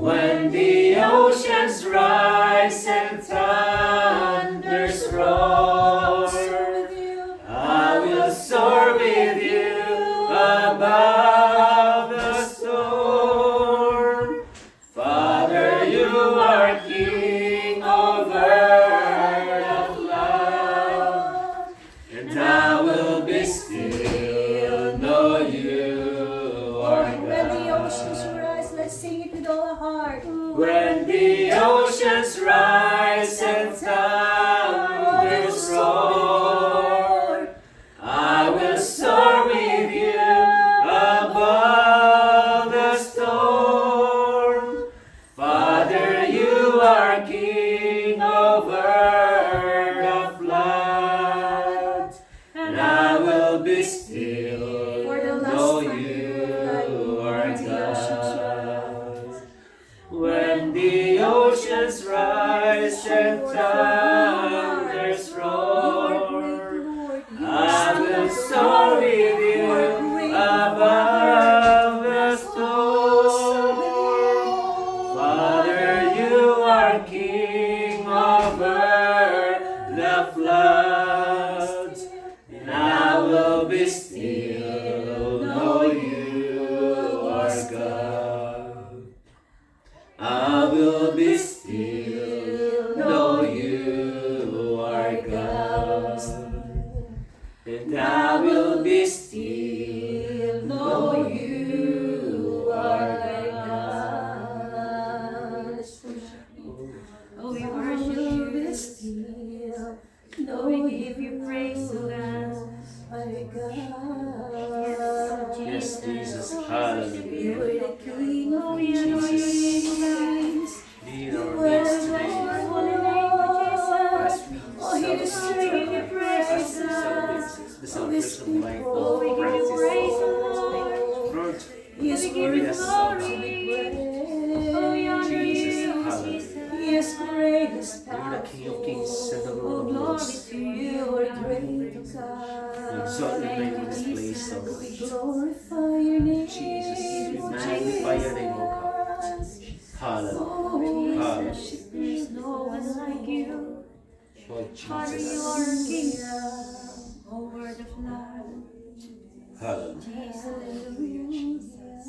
When the oceans rise and thunders roar, I will soar with you above the storm. Father, you are King over the flood, and I will be still, know you are God. When the oceans rise, let's sing it with all our heart. When the oceans rise and thunders roar, I will soar with you above the storm. Father, you are King over the flood, and I will be still, For the last know time, you are when the oceans God. rise. When the oceans rise and thunders roar, I will soar with you above the storm. Father, you are King over the floods, and I will be still, know you are God. I will be still, know you are God. And I will be still, know you are God. Oh, we worship you, be still. No, we give you praise, oh God. My God. Yes, Jesus. You Hallelujah. are the King of Jesus. Kings. Be in You our are midst the today. Lord. As we Oh, He celebrate deserves our your life, praise, as we God. celebrate the Oh, His celebration of life people. of We give you praise, Francis. Lord. Lord, He is we worthy give you to glory. be praised. Jesus, hallelujah. He is great, He is You're the King of Kings and the powerful. Lord of Glory Lords. to you, our great We God. exalt your name in this place, O God. We glorify your name. Jesus, we magnify your name, O God. Hallelujah. Oh, Hallelujah. there's no one like you. Lord Father, you Jesus. are King over the flood. Hallelujah. Hallelujah, Jesus.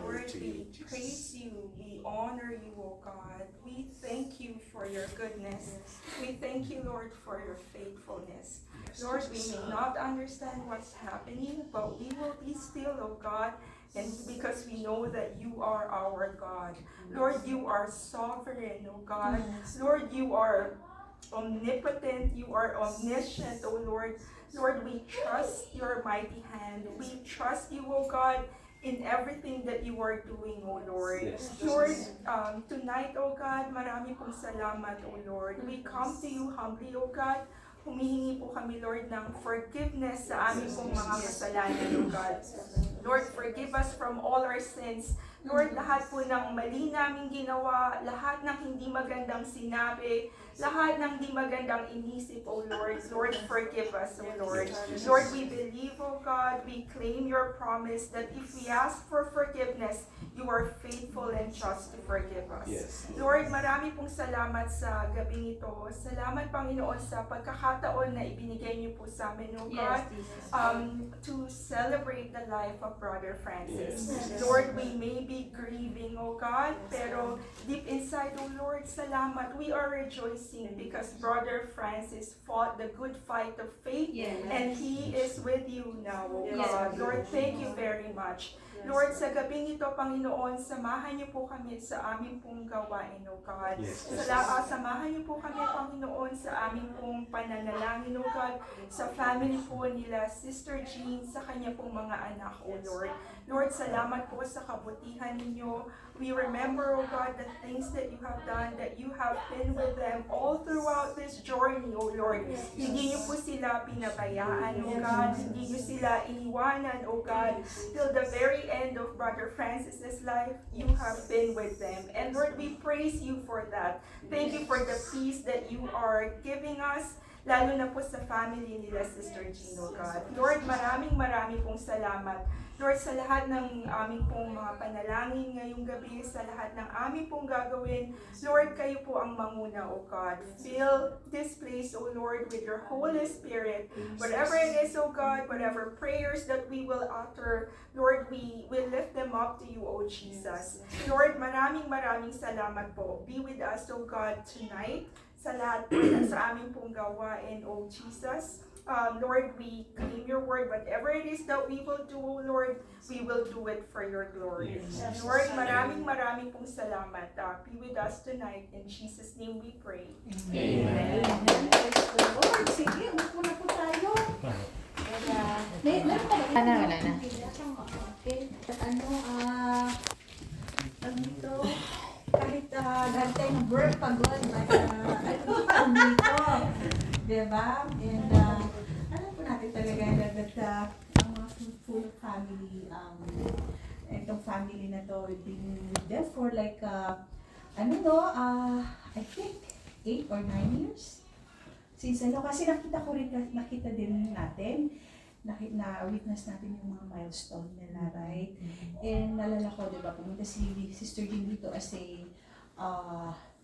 Lord, we praise you, we honor you, O God. We thank you for your goodness. We thank you, Lord, for your faithfulness. Lord, we may not understand what's happening, but we will be still, O God, and because we know that you are our God. Lord, you are sovereign, O God. Lord, you are omnipotent, you are omniscient, O Lord. Lord, we trust your mighty hand. We trust you, O God, in everything that you are doing, O Lord. Yes. Lord, tonight, O God, marami pong salamat, O Lord. We come to you humbly, O God. Humihingi po kami, Lord, ng forgiveness sa aming pong mga kasalanan, O God. Lord, forgive us from all our sins. Lord, lahat po ng mali naming ginawa, lahat ng hindi magandang sinabi, lahat ng hindi magandang inisip, O Lord. Lord, forgive us, O Lord. Lord, we believe, O God, we claim your promise that if we ask for forgiveness, you are faithful and just to forgive us. Yes. Lord, marami pong salamat sa gabing ito. Salamat, Panginoon, sa pagkakataon na ibinigay niyo po sa amin, O God, to celebrate the life of Brother Francis. Yes. Lord, we may be grieving, O God, pero deep inside, O Lord, salamat. We are rejoicing because Brother Francis fought the good fight of faith, and he is with you now, O God. Lord, thank you very much. Lord, sa gabing ito, Panginoon, samahan niyo po kami sa aming pong gawain, O God. Yes. Samahan niyo po kami, Panginoon, sa aming pong pananalangin, O God, sa family po nila, Sister Jean, sa kanya pong mga anak, O Lord. Lord, salamat po sa kabutihan ninyo. We remember, O God, the things that you have done, that you have been with them all throughout this journey, O Lord. Hindi niyo po sila pinabayaan, O God. Hindi niyo sila iniwanan, O God. Till the very end of Brother Francis's life, you have been with them. And Lord, we praise you for that. Thank you for the peace that you are giving us. lalo na po sa family nila, Sister Gino, God. Lord, maraming pong salamat. Lord, sa lahat ng aming pong mga panalangin ngayong gabi, sa lahat ng aming pong gagawin, Lord, kayo po ang manguna, O God. Fill this place, O Lord, with your Holy Spirit. Whatever it is, O God, whatever prayers that we will utter, Lord, we will lift them up to you, O Jesus. Lord, maraming salamat po. Be with us, O God, tonight, sa lahat po sa aming pong gawain, O Jesus. Lord, we claim your word. Whatever it is that we will do, Lord, we will do it for your glory. Yes. Lord, maraming pong salamat. Be with us tonight. In Jesus' name we pray. Amen. Praise the Lord. Sige, umupo na po tayo. Meron pa ba? Wala na. Okay. Ano dito? Kahit dahil tayo ng work, pagod, dito. Diba? And alam po natin talaga that ang mga full family, itong family na to, we've been with them for like, I think 8 or 9 years. Since kasi nakita din natin, na-witness natin yung mga milestone nila, right? And nalala ko, diba, pumunta si Sister Jean dito as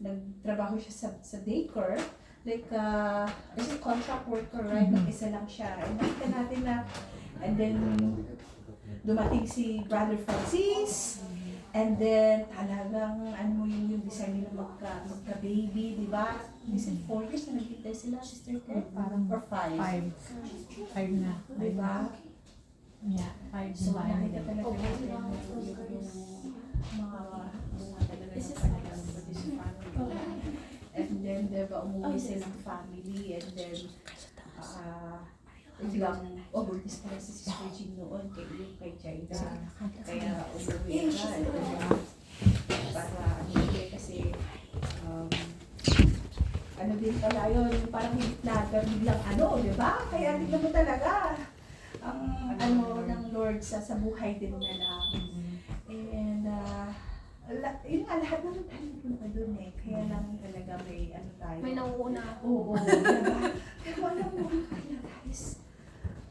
nagtrabaho siya sa daycare, like, as a contract worker, right? Mag-isa lang siya. And nakita natin na, and then, dumating si Brother Francis, and then, talagang, yung design nila magka-baby, di ba? Is it 4 years na nagkita sila, Sister Ken? Parang or 5? 5 na. Di ba? Yeah, 5 So, na. nakita talaga natin yung mga bunga talaga ng kanilang this family. And then, diba, umuwi silang family, and then, biglang, buntis pala si Sister Jean noon, kay Jaida. Kaya umuwi ka, para kasi, din pala yun, parang higit na, pero biglang diba? Kaya tignan mo talaga, ang ng Lord sa buhay din nila. And, yun nga, lahat naman tayo punta dun kaya lang talaga may tayo. May nauuna. Oo, diba? Pero alam mo, guys,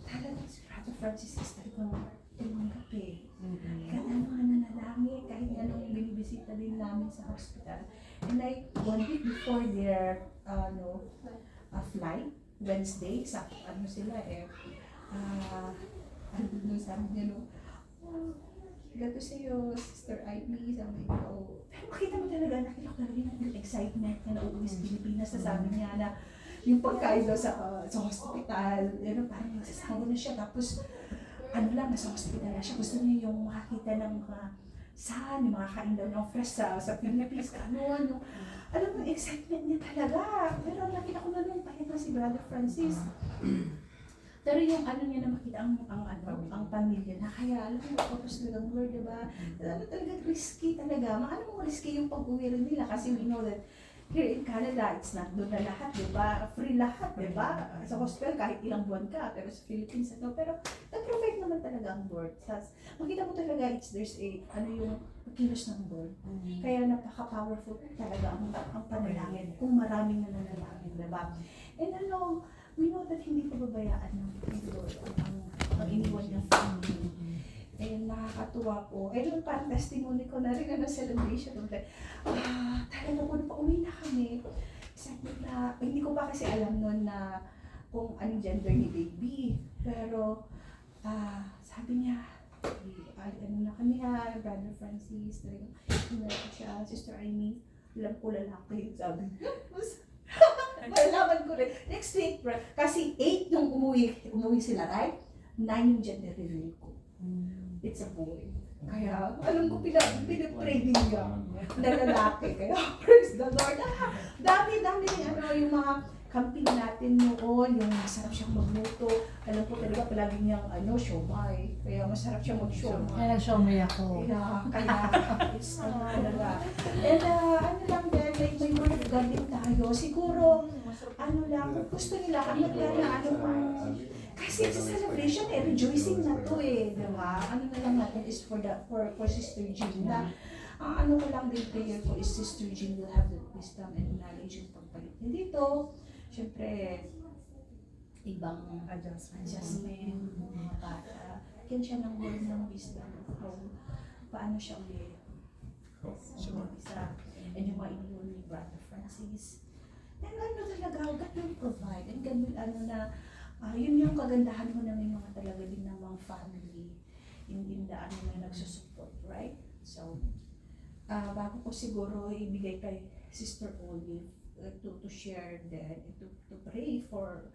talagang si Brother Francis is talagang tumanggap Kahit mga nanalangin, kahit anong binibisita din namin sa hospital. And like, 1 week before their flight, Wednesday, sila sabi niya, gato sa'yo, Sister Ivy, sabi ko, pero makita mo talaga, nakita ko talaga yung excitement na nauuwi sa Pilipinas, sabi niya na yung pagkain daw sa hospital, parang nagsasawa na siya, tapos nasa hospital na siya, gusto niya yung makakita ng mga yung mga kain daw ng fresh sa Philippines, alam mo, excitement niya talaga, pero nakita ko na nung pahinga si Brother Francis. Pero yung niya na makita ang pamilya na kaya alam mo, focus talagang Lord, diba? Talaga risky talaga. Alam mo, risky yung pag-uwi rin nila kasi we know that here in Canada, it's not doon na lahat, diba? Free lahat, diba? Sa hospital, kahit ilang buwan ka, pero sa Philippines, pero nag-provide naman talaga ang Lord. Makita mo talaga, there's yung kilos ng Lord. Kaya napaka-powerful talaga ang panalangin, kung maraming nananalangin, diba? And we know that hindi pababayaan ng Lord ang iniwan ng family. And nakakatuwa po. And parang testimony ko na rin celebration. Talaga po, pauwi na kami. Sabi na, hindi ko pa kasi alam noon na kung anong gender ni baby. Pero, sabi niya, na kami Brother Francis, siya, Sister Amy, alam ko lalaki. Sabi niya, malaman ko rin. Next week, kasi 8 nung umuwi sila, right? 9 yung gender reveal ko. It's a boy. Kaya, alam ko, pinipray din niya na lalaki. Kaya, praise the Lord. Dami yung mga camping natin noon, yung masarap siyang magluto. Alam ko talaga, palagi niyang, siomay. Kaya masarap siyang mag-siomay. Kaya nag-siomay ako. Kaya, it's talaga. And, lang din, like, may word of God din tayo. Siguro, lang, kung gusto nila, kasi sa celebration, rejoicing na to diba? Na lang natin is for Sister Jean. Ko lang din prayer ko is Sister Jean will have the wisdom and knowledge yung pagpalit niya dito. Siyempre, ibang Adjustment. mga bata. Bigyan siya ng word ng wisdom how paano siya uli isa. And yung mga iniwan ni Brother Francis. And ano talaga, God will provide. And God will yun yung kagandahan mo na may mga talaga din namang family in the na nagsusupport, right? So, bago ko siguro ibigay kay Sister Olive to share then, to pray for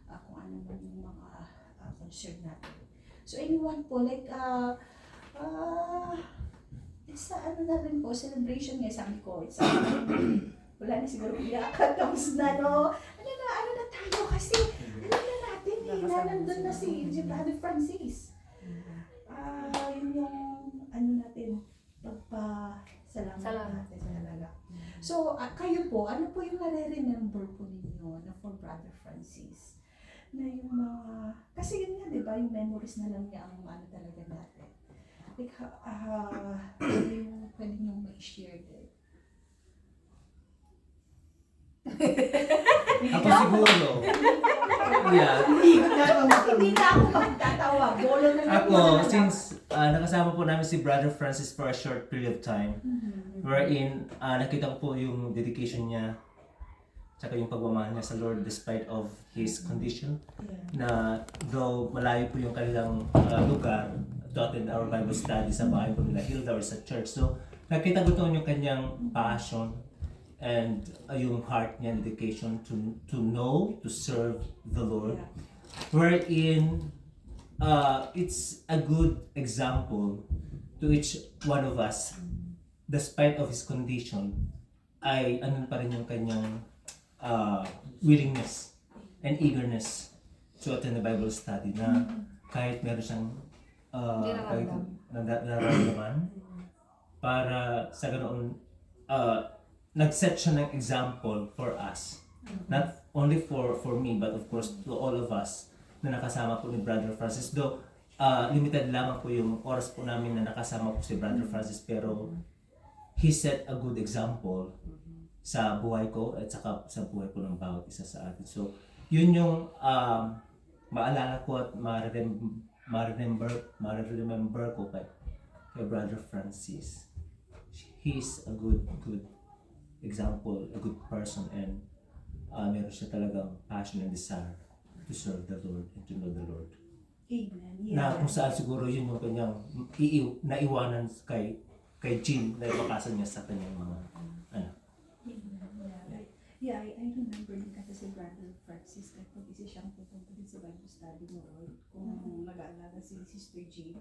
kung ano man yung mga concern natin. So anyone po, like, it's na rin po, celebration nga, sabi ko, it's wala na siguro iyakan, tapos na, no? Ano na tayo kasi, alam na natin na nandun na si Brother Francis. Yun yung, natin, salamat natin talaga. So, kayo po, ano po yung nare-remember po ninyo na for Brother Francis? Na yung mga, kasi yun nga, di ba, yung memories na lang niya ang ano talaga natin. Like, ano yung pwede nyo ma-share din? Ako siguro. Yeah. Hindi na ako magtatawa. Bolo na lang. Ako, since nakasama po namin si Brother Francis for a short period of time, wherein nakita ko po yung dedication niya tsaka yung pagmamahal niya sa Lord despite of his condition, na though malayo po yung kanilang lugar to attend our Bible study sa bahay po nila Hilda or sa church. So, nakita ko doon yung kanyang passion and yung heart niya, dedication to know, to serve the Lord. Wherein, it's a good example to each one of us, despite of his condition, ay ano pa rin yung kanyang willingness and eagerness to attend the Bible study, na kahit meron siyang kahit nararamdaman, para sa ganoon nag-set siya ng example for us. Not only for me, but of course to all of us na nakasama po ni Brother Francis. Though limited lamang po yung oras po namin na nakasama po si Brother Francis, pero he set a good example sa buhay ko at saka sa buhay po ng bawat isa sa atin. So, yun yung maalala ko at ma-remember ko kay Brother Francis. He's a good example, a good person, and meron siya talagang passion and desire to serve the Lord and to know the Lord. Amen. Na kung saan siguro yun yung kanyang naiwanan kay Jean, na ipakasan niya sa kanyang mga anak. Yeah, I remember din kasi si Brother Francis, kahit pag-isa siyang pupunta din sa Bible study noon, kung nag-aalaga si Sister Jean,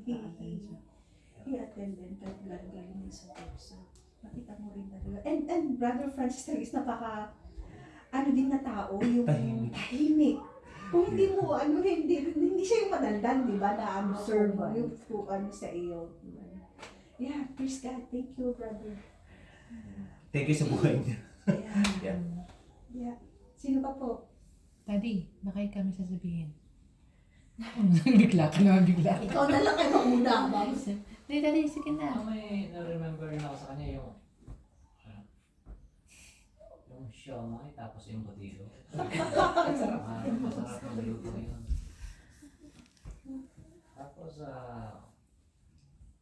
he attended, kahit galing din sa kurso. Makita mo rin talaga. And Brother Francis talaga is din na tao, yung tahimik. Kung hindi mo, hindi siya yung madaldal, di ba, na-observe yung sa iyo. Yeah, praise God. Thank you, brother. Thank you sa buhay niya. Yeah. Sino pa po? Daddy, baka kami sasabihin. Bigla ka naman, bigla. Ikaw na lang kayo mauna, ma'am. Hindi, Daddy, sige na. May na-remember rin ako sa kanya yung siomai tapos yung batido. Masarap ng luto yun. Tapos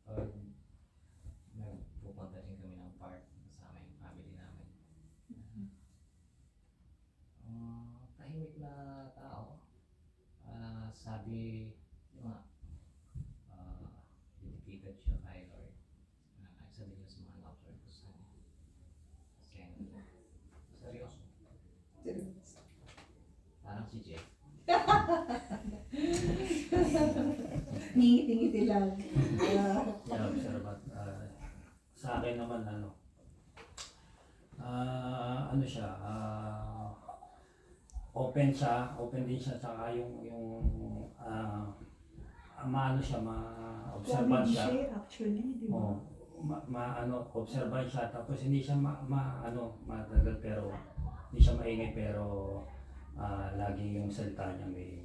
pag nagpupunta din kami ng park kasama yung family namin. Tahimik na tao. Sabi yung dedicated siya kay Lord. Isa din yung sa mga na-observe ko sa kanya. Seryoso. Parang si Jay. Ngiti-ngiti lang. Sir, but sa akin naman ano siya, open din siya, saka yung maano siya, ma-observant siya. Actually, di ba? Observant siya, tapos hindi siya matagal, pero hindi siya maingay, pero lagi yung salita niya may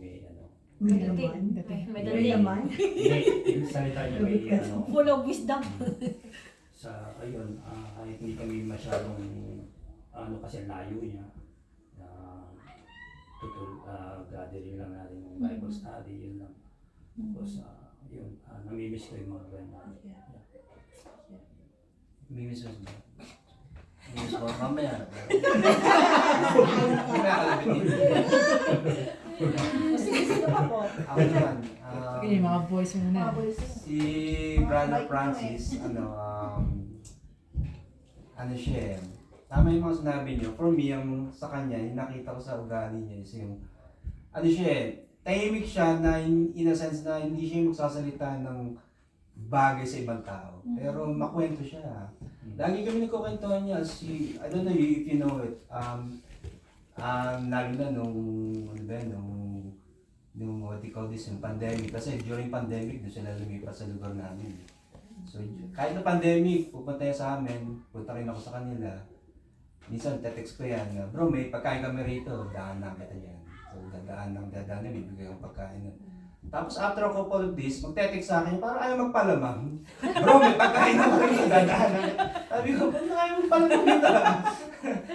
May laman. May laman. yung salita niya may Full of wisdom. sa ayun, kahit hindi kami masyadong kasi layo niya, gathering lang natin ng Bible study, yun lang. Tapos, namimiss ko yung mga ganyan. Mimiss mo ba? Mimiss mo mamaya. Sino pa po? Ako naman, Sige, mga boys muna. Mga boys. si Brother Francis, ano siya eh, tama yung mga sinabi niyo. For me, yung sa kanya, yung nakita ko sa ugali niya is yung, ano siya eh, tahimik siya na in a sense na hindi siya magsasalita ng bagay sa ibang tao. Pero makwento siya. Lagi kami nagkukwentuhan niya. I don't know if you know it. Lalo na nung what they call this, yung pandemic. Kasi during pandemic, doon sila lumipat sa lugar namin. So, kahit na pandemic, pupunta niya sa amin, punta rin ako sa kanila. Minsan, text ko yan, bro, may pagkain kami rito, daan na kita dyan. So, dadaan na, bibigay yung pagkain. Tapos, after a couple of days, magte-text sa akin, parang ayaw magpalamang. Bro, may pagkain na kami, dadaan na. Sabi ko, ba't ayaw magpalamang dito?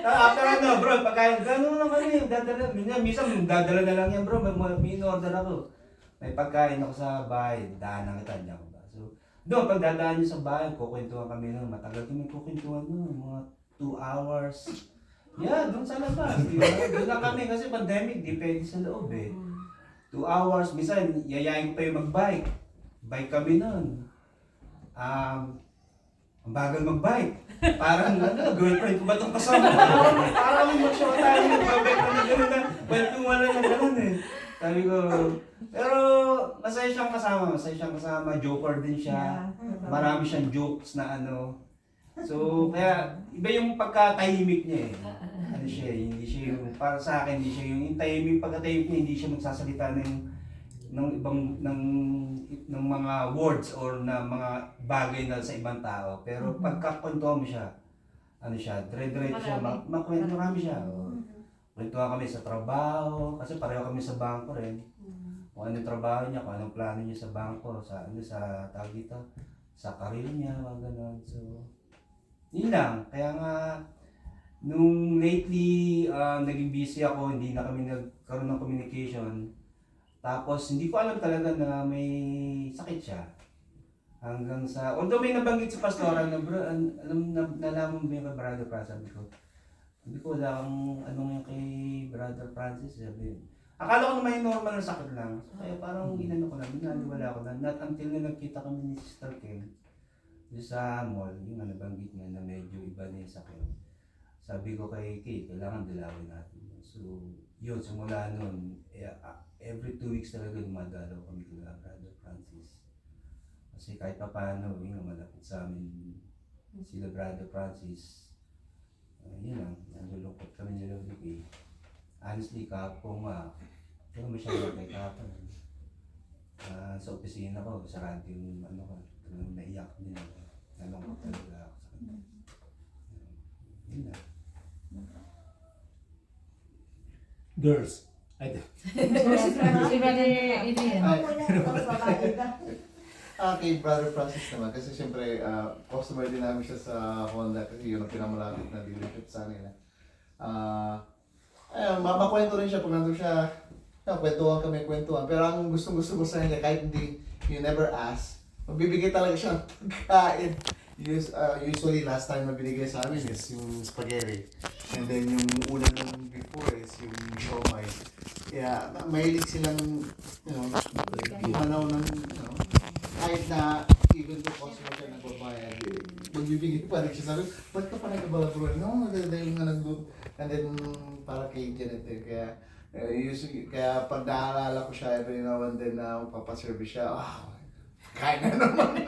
After bro, pagkain, gano'n lang kami, dadala. Minsan, dadala na lang yan, bro, may in-order ako. May pagkain ako sa bahay, daan na kita, dyan ko ba? So, doon, pag dadaan nyo sa bahay, kukwentuhan kami nun. Matagal kami kukwentuhan nun, mga 2 hours. Yeah, doon sa labas. Doon lang kami kasi pandemic, di pwede sa loob eh. 2 hours, minsan yayain ko pa yung mag-bike. Bike kami nun. Ang bagal mag-bike. Parang girlfriend ko ba itong kasama? Parang mag-show tayo yung mag-bike na gano'n na. Kwentuhan lang na gano'n eh. Sabi ko, pero masaya siyang kasama, joker din siya. Marami siyang jokes na ano. So, kaya iba yung pagkatahimik niya eh. Ano siya, hindi siya yung, para sa akin, hindi siya yung tahimik, pagkatahimik niya, hindi siya magsasalita ng ibang, ng mga words or na mga bagay na sa ibang tao. Pero pagkakwentuhan mo siya, ano siya, dire-diretso siya, makwento marami siya. Kwentuhan kami sa trabaho, kasi pareho kami sa bangko rin. Kung anong trabaho niya, kung anong plano niya sa bangko, sa tawag dito, sa career niya, mga ganon. So, yun lang. Kaya nga, nung lately, naging busy ako, hindi na kami nagkaroon ng communication. Tapos, hindi ko alam talaga na may sakit siya. Hanggang sa, although may nabanggit sa pastora na, bro, nalaman mo yung kay Brother Francis, sabi ko, wala kang anong yung kay Brother Francis, sabi. Akala ko naman yung normal na sakit lang. Kaya parang ginano ko lang, binaliwala ko na. Not until na nagkita kami ni Sister Ken, doon sa mall, yung nabanggit niya na medyo iba na yung sakit. Sabi ko kay Kate, kailangan dalawin natin. So, yun, simula nun, every 2 weeks talaga dumadalaw kami kay Brother Francis. Kasi kahit pa paano, yun, malapit sa amin sila Brother Francis. Yun lang, nalulungkot kami nila Vicky. Honestly, kahapon nga, hindi naman siya kay kahapon. Sa opisina ko, sarado yung naiyak din ako. Nalungkot talaga ako sa kanya. Yun lang. Girls. Si Brother Adrian. Kay Brother Francis naman, kasi siyempre, customer din namin siya sa Honda kasi yun ang pinamalapit na dealership sa nila. Ayun, makwento rin siya pag nandun siya, kwentuhan. Pero ang gustong-gusto ko sa kanya, kahit hindi, you never ask, magbibigay talaga siya ng pagkain. Usually, last time na binigay sa amin is yung spaghetti. And then yung ulan nung before is yung siomai. Kaya, mahilig silang, manaw ng, kahit na even though customer siya nagbabayad, magbibigay pa rin siya. Sabi, ba't ka pa nagbabalabruan? No, dahil nga nag-loop. And then, para kay Janet kaya kaya pag naaalala ko siya every now and then na papaservice siya, kain na naman.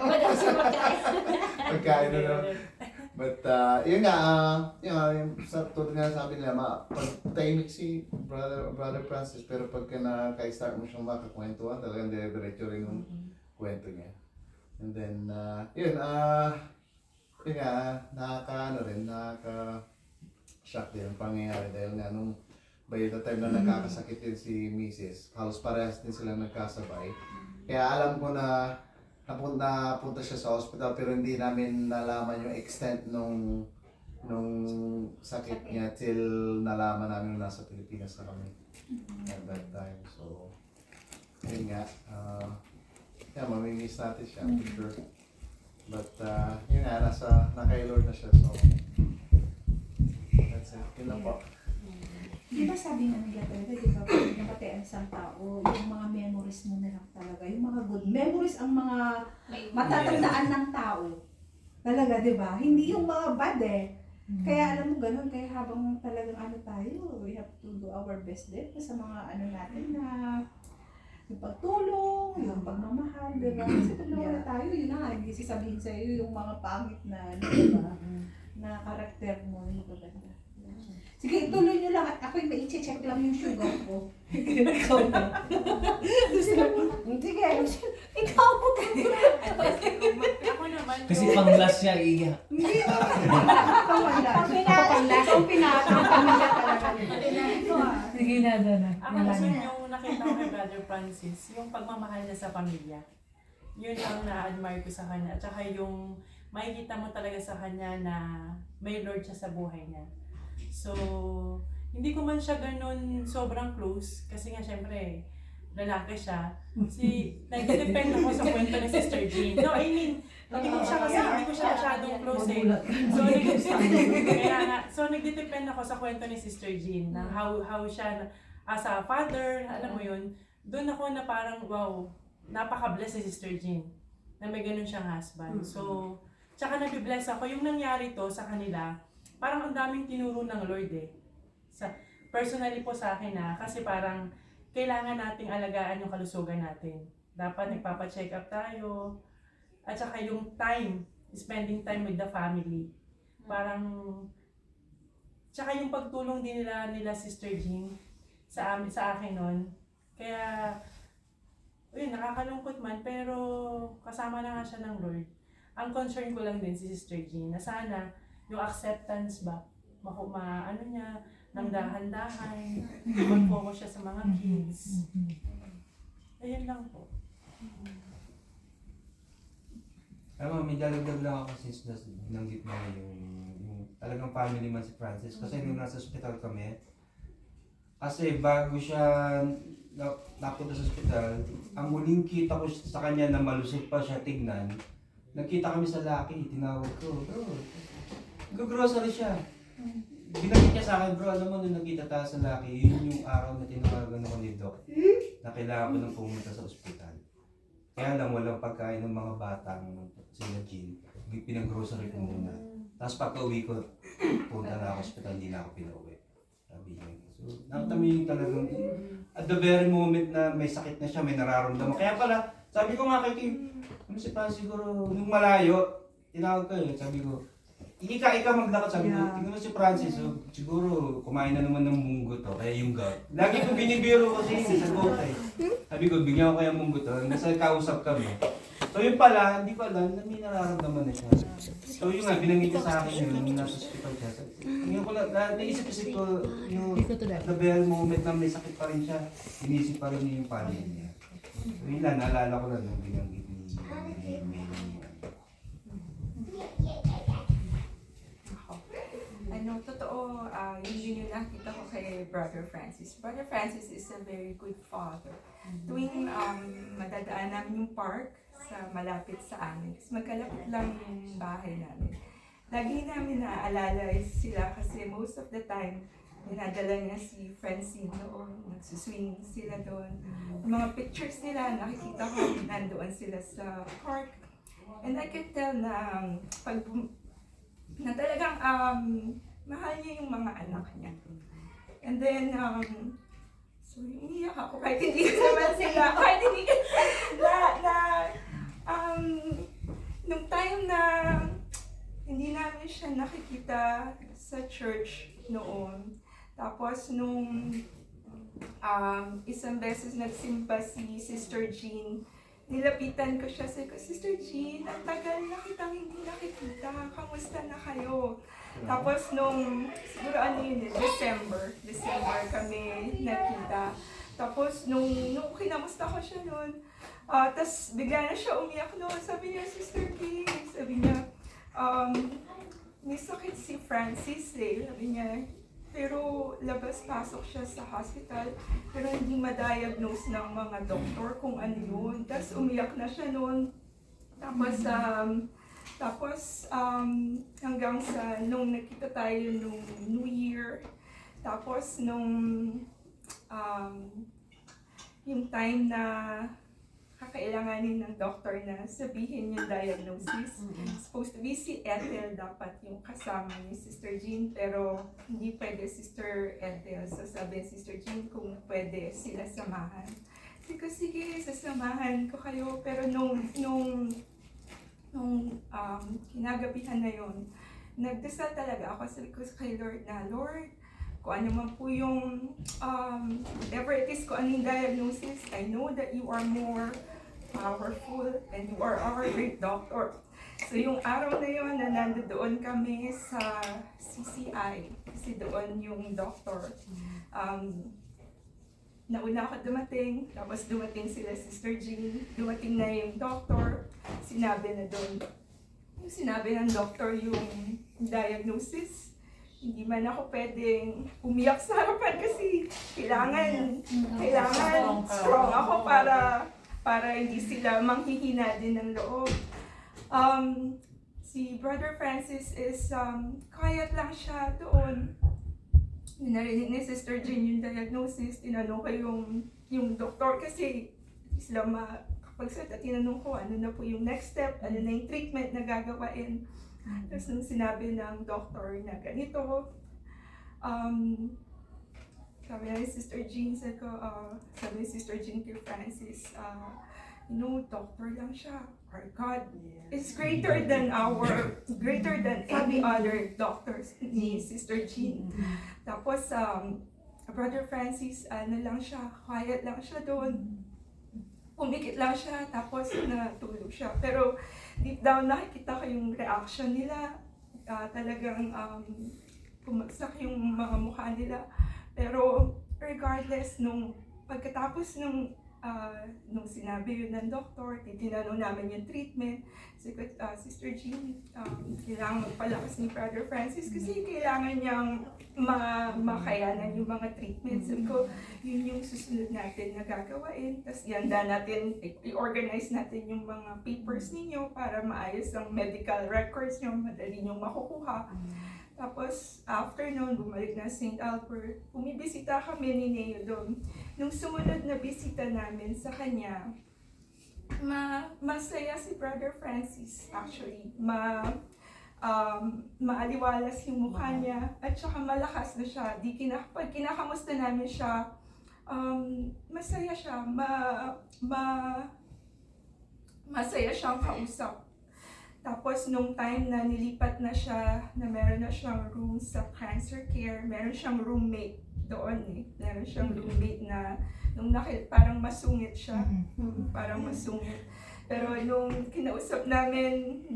Pagkain na naman. But, yun nga, tulad nga sabi nila, pag-tahimik si Brother Francis, pero pagka naka-start mo siyang makakwentuhan, talagang dire-diretso rin yung kwento niya. And then, yun nga, nakaka-shock din ang pangyayari dahil nga nung by the time na nagkakasakit din si Mrs., halos parehas din silang nagkasabay. Kaya alam ko na napunta siya sa hospital pero hindi namin nalaman yung extent nung sakit niya till nalaman namin nasa Pilipinas na kami. at that time. So, yun nga, mamimiss natin siya, for sure. But, yun nga, na kay Lord na siya, so, that's it. Yun lang po. Di ba sabi nga nila talaga, di ba, pag napatayan sa tao, yung mga memories mo na lang talaga, yung mga good memories ang mga matatandaan ng tao. Talaga, di ba? Hindi yung mga bad eh. Kaya alam mo ganun, kaya habang talagang ano tayo, we have to do our best din sa mga ano natin na yung pagtulong, yung pagmamahal, di ba? Kasi pag nawala tayo, yun na, hindi sasabihin sa'yo yung mga pangit na, di ba, na karakter mo, hindi ba ganda. Sige, tuloy nyo lang at ako'y mai-check lang yung sugar ko. Ikaw na. Sige, ikaw mo. Ako naman. Kasi pang-last siya, iiyak. Hindi ba? Panglas. Ang pinaka-pamilya talaga. Sige na, na. Ako kasi yung nakita ko kay Brother Francis, yung pagmamahal niya sa pamilya. Yun ang na-admire ko sa kanya. At saka yung makikita mo talaga sa kanya na may Lord siya sa buhay niya. So, hindi ko man siya ganun sobrang close kasi nga syempre, lalaki siya. Nag-depend ako sa kwento ni Sister Jean. No, I mean, hindi ko siya masyadong close eh. So, nag-depend ako sa kwento ni Sister Jean na how siya as a father, alam mo yun, doon ako na parang, wow, napaka-bless si Sister Jean na may ganun siyang husband. So, tsaka nabibless ako. Yung nangyari to sa kanila, parang ang daming tinuro ng Lord eh. Personally po sa akin kasi parang kailangan nating alagaan yung kalusugan natin. Dapat nagpapa-check up tayo. At saka yung time, spending time with the family. Parang, tsaka yung pagtulong din nila Sister Jean sa akin nun. Kaya, yun, nakakalungkot man, pero kasama na nga siya ng Lord. Ang concern ko lang din si Sister Jean, na sana yung acceptance ba, ano niya, ng dahan-dahan, mag-focus siya sa mga kids. Ayun lang po. Alam mo, may dalagdag lang ako since binanggit mo yung talagang family man si Francis. Kasi nung nasa hospital kami, kasi bago siya napunta sa hospital, ang muling kita ko sa kanya na malusog pa siya tignan, nagkita kami sa Lucky, tinawag ko, bro, nag-grocery siya. Binanggit niya sa akin, bro, alam mo nung nagkita tayo sa Lucky, yun yung araw na tinawagan ako ni Doc na kailangan ko nang pumunta sa ospital. Kaya lang walang pagkain ng mga batang sila Jean, pinag-grocery ko muna. Tapos pagka-uwi ko, punta na ako sa ospital, hindi na ako pinauwi. Sabi niya. So, nakita mo yung talagang, at the very moment na may sakit na siya, may nararamdaman. Kaya pala, sabi ko nga kay Kim, ano si Pan siguro, nung malayo, tinawag ko sabi ko, ika maglakad, sabi ko, tingnan mo si Francis, so, siguro kumain na naman ng munggo to, kaya yung gout. Lagi ko binibiro kasi sa gout eh. Sabi ko, bigyan ko kaya munggo to, nasa kausap kami. So yun pala, hindi ko alam na may nararamdaman na siya. So yun nga, binanggit niya sa akin yun, nung nasa hospital siya. Ngayon ko naisip-isip ko, yung at the very moment na may sakit pa rin siya, inisip pa rin niya yung family niya. So yun lang, naalala ko lang nung binanggit ni Totoo, yun yung nakita ko kay Brother Francis. Brother Francis is a very good father. Tuwing madadaan namin yung park sa malapit sa amin, kasi magkalapit lang yung bahay namin. Lagi namin naaalala sila kasi most of the time, dinadala niya si Francine doon, nagsuswing sila doon. Yung mga pictures nila, nakikita ko nandoon sila sa park. And I can tell na na talagang mahal niya yung mga anak niya. And then, so umiyak ako kahit hindi ko naman sila, kahit hindi nung time na hindi namin siya nakikita sa church noon. Tapos nung isang beses nagsimba si Sister Jean, nilapitan ko siya, sabi ko, Sister Jean, ang tagal na kitang hindi nakikita, kamusta na kayo? Tapos nung, siguro December kami nakita. Tapos nung kinamusta ko siya noon, tapos bigla na siya umiyak noon, sabi niya, Sister Kay, sabi niya, may sakit si Francis eh, sabi niya, pero labas-pasok siya sa hospital, pero hindi ma-diagnose ng mga doktor kung ano yun. Tapos umiyak na siya noon. Tapos hanggang sa nung nakita tayo nung New Year, tapos nung yung time na kakailanganin ng doctor na sabihin yung diagnosis. Supposed to be si Ethel dapat yung kasama ni Sister Jean, pero hindi pwede Sister Ethel. So sabi ni Sister Jean kung pwede sila samahan. Sabi ko, sige, sasamahan ko kayo. Pero nung kinagabihan na yon, nagdasal talaga ako. Sabi ko kay Lord na, Lord, kung ano man po yung whatever it is, kung ano yung diagnosis, I know that you are more powerful and you are our great doctor. So yung araw na yun na nandoon kami sa CCI, kasi doon yung doctor, nauna ako dumating, tapos dumating sila Sister Jean, dumating na yung doctor, sinabi na doon, yung sinabi ng doctor yung diagnosis, hindi man ako pwedeng umiyak sa harapan kasi kailangan strong ako para hindi sila manghihina din ng loob. Si Brother Francis is quiet lang siya doon. Narinig ni Sister Jean yung diagnosis, tinanong ko yung doktor kasi sila makapagsalita, tinanong ko ano na po yung next step, ano na yung treatment na gagawain. Tapos nung sinabi ng doctor na ganito, sabi ni Sister Jean, sabi ni Sister Jean kay Francis, doctor lang siya. Our God is greater than any other doctors ni Sister Jean. Tapos, Brother Francis, lang siya, quiet lang siya doon. Pumikit lang siya, tapos natulog siya. Pero deep down, nakikita ko yung reaction nila. Talagang pumagsak yung mga mukha nila. Pero regardless, pagkatapos nung sinabi yun ng doktor, tinanong namin yung treatment. Sabi ko, Sister Jean, kailangan magpalakas ni Brother Francis kasi kailangan niyang makayanan yung mga treatments. Sabi ko, yun yung susunod natin na gagawain. Tapos ihanda natin, i-organize natin yung mga papers ninyo para maayos ang medical records nyo, madali nyo makukuha. Tapos, after noon, bumalik na St. Albert. Bumibisita kami ni Neo doon. Nung sumunod na bisita namin sa kanya, masaya si Brother Francis, actually. Maaliwalas yung mukha niya, at saka malakas na siya. Pag kinakamusta namin siya, masaya siya. Masaya siyang kausap. Tapos nung time na nilipat na siya, na meron na siyang room sa cancer care, meron siyang roommate doon eh. Meron siyang roommate na parang masungit siya. Parang masungit. Pero nung kinausap namin,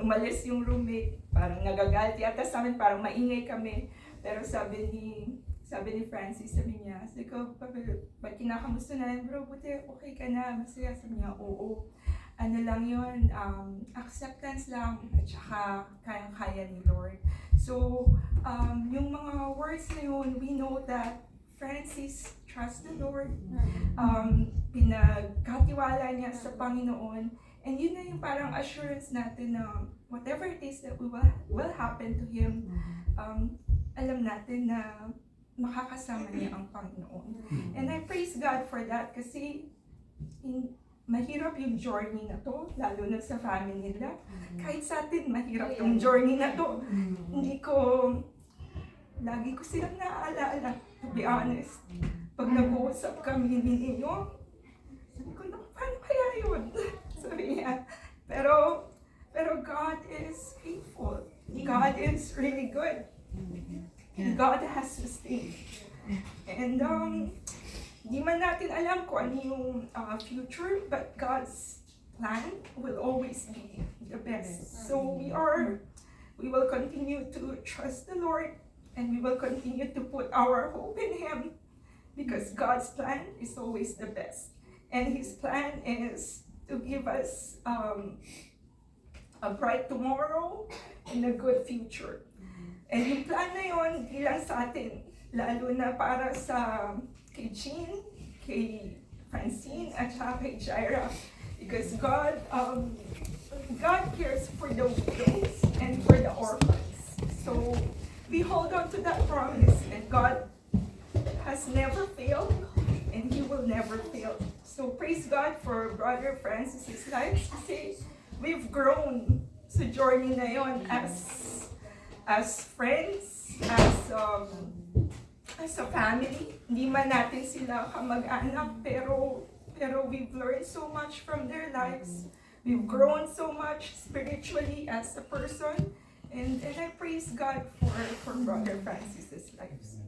umalis yung roommate, parang nagagalit yata sa amin, parang maingay kami. Pero sabi ni Francis, sabi ko, pag kinakamusta na, bro, buti okay ka na, masaya. Sabi niya, oo. Ano lang yun, acceptance lang, at saka kayang-kaya ni Lord. So, yung mga words na yun, we know that Francis trusts the Lord, pinagkatiwala niya sa Panginoon, and yun na yung parang assurance natin na whatever it is that will happen to him, alam natin na makakasama niya ang Panginoon. And I praise God for that kasi mahirap yung journey na to, lalo na sa family nila. Kahit sa atin, mahirap yung journey na to. Lagi ko silang naaalala, to be honest. Pag nag-uusap kami ni Neo, sabi ko, paano kaya yun? Sabi niya. Pero God is faithful. God is really good. And God has sustained. And di man natin alam kung ano yung future, but God's plan will always be the best. So we will continue to trust the Lord, and we will continue to put our hope in Him, because God's plan is always the best. And His plan is to give us a bright tomorrow and a good future. And yung plan na yun, di lang sa atin, lalo na para sa kay Jean, kay Francine, at saka kay Jaira. Because God cares for the widows and for the orphans. So we hold on to that promise, and God has never failed, and He will never fail. So praise God for Brother Francis's life, kasi we've grown sa journey na yon as friends, as a family. Hindi man natin sila kamag-anak, pero we've learned so much from their lives. We've grown so much spiritually as a person, and I praise God for Brother Francis's lives.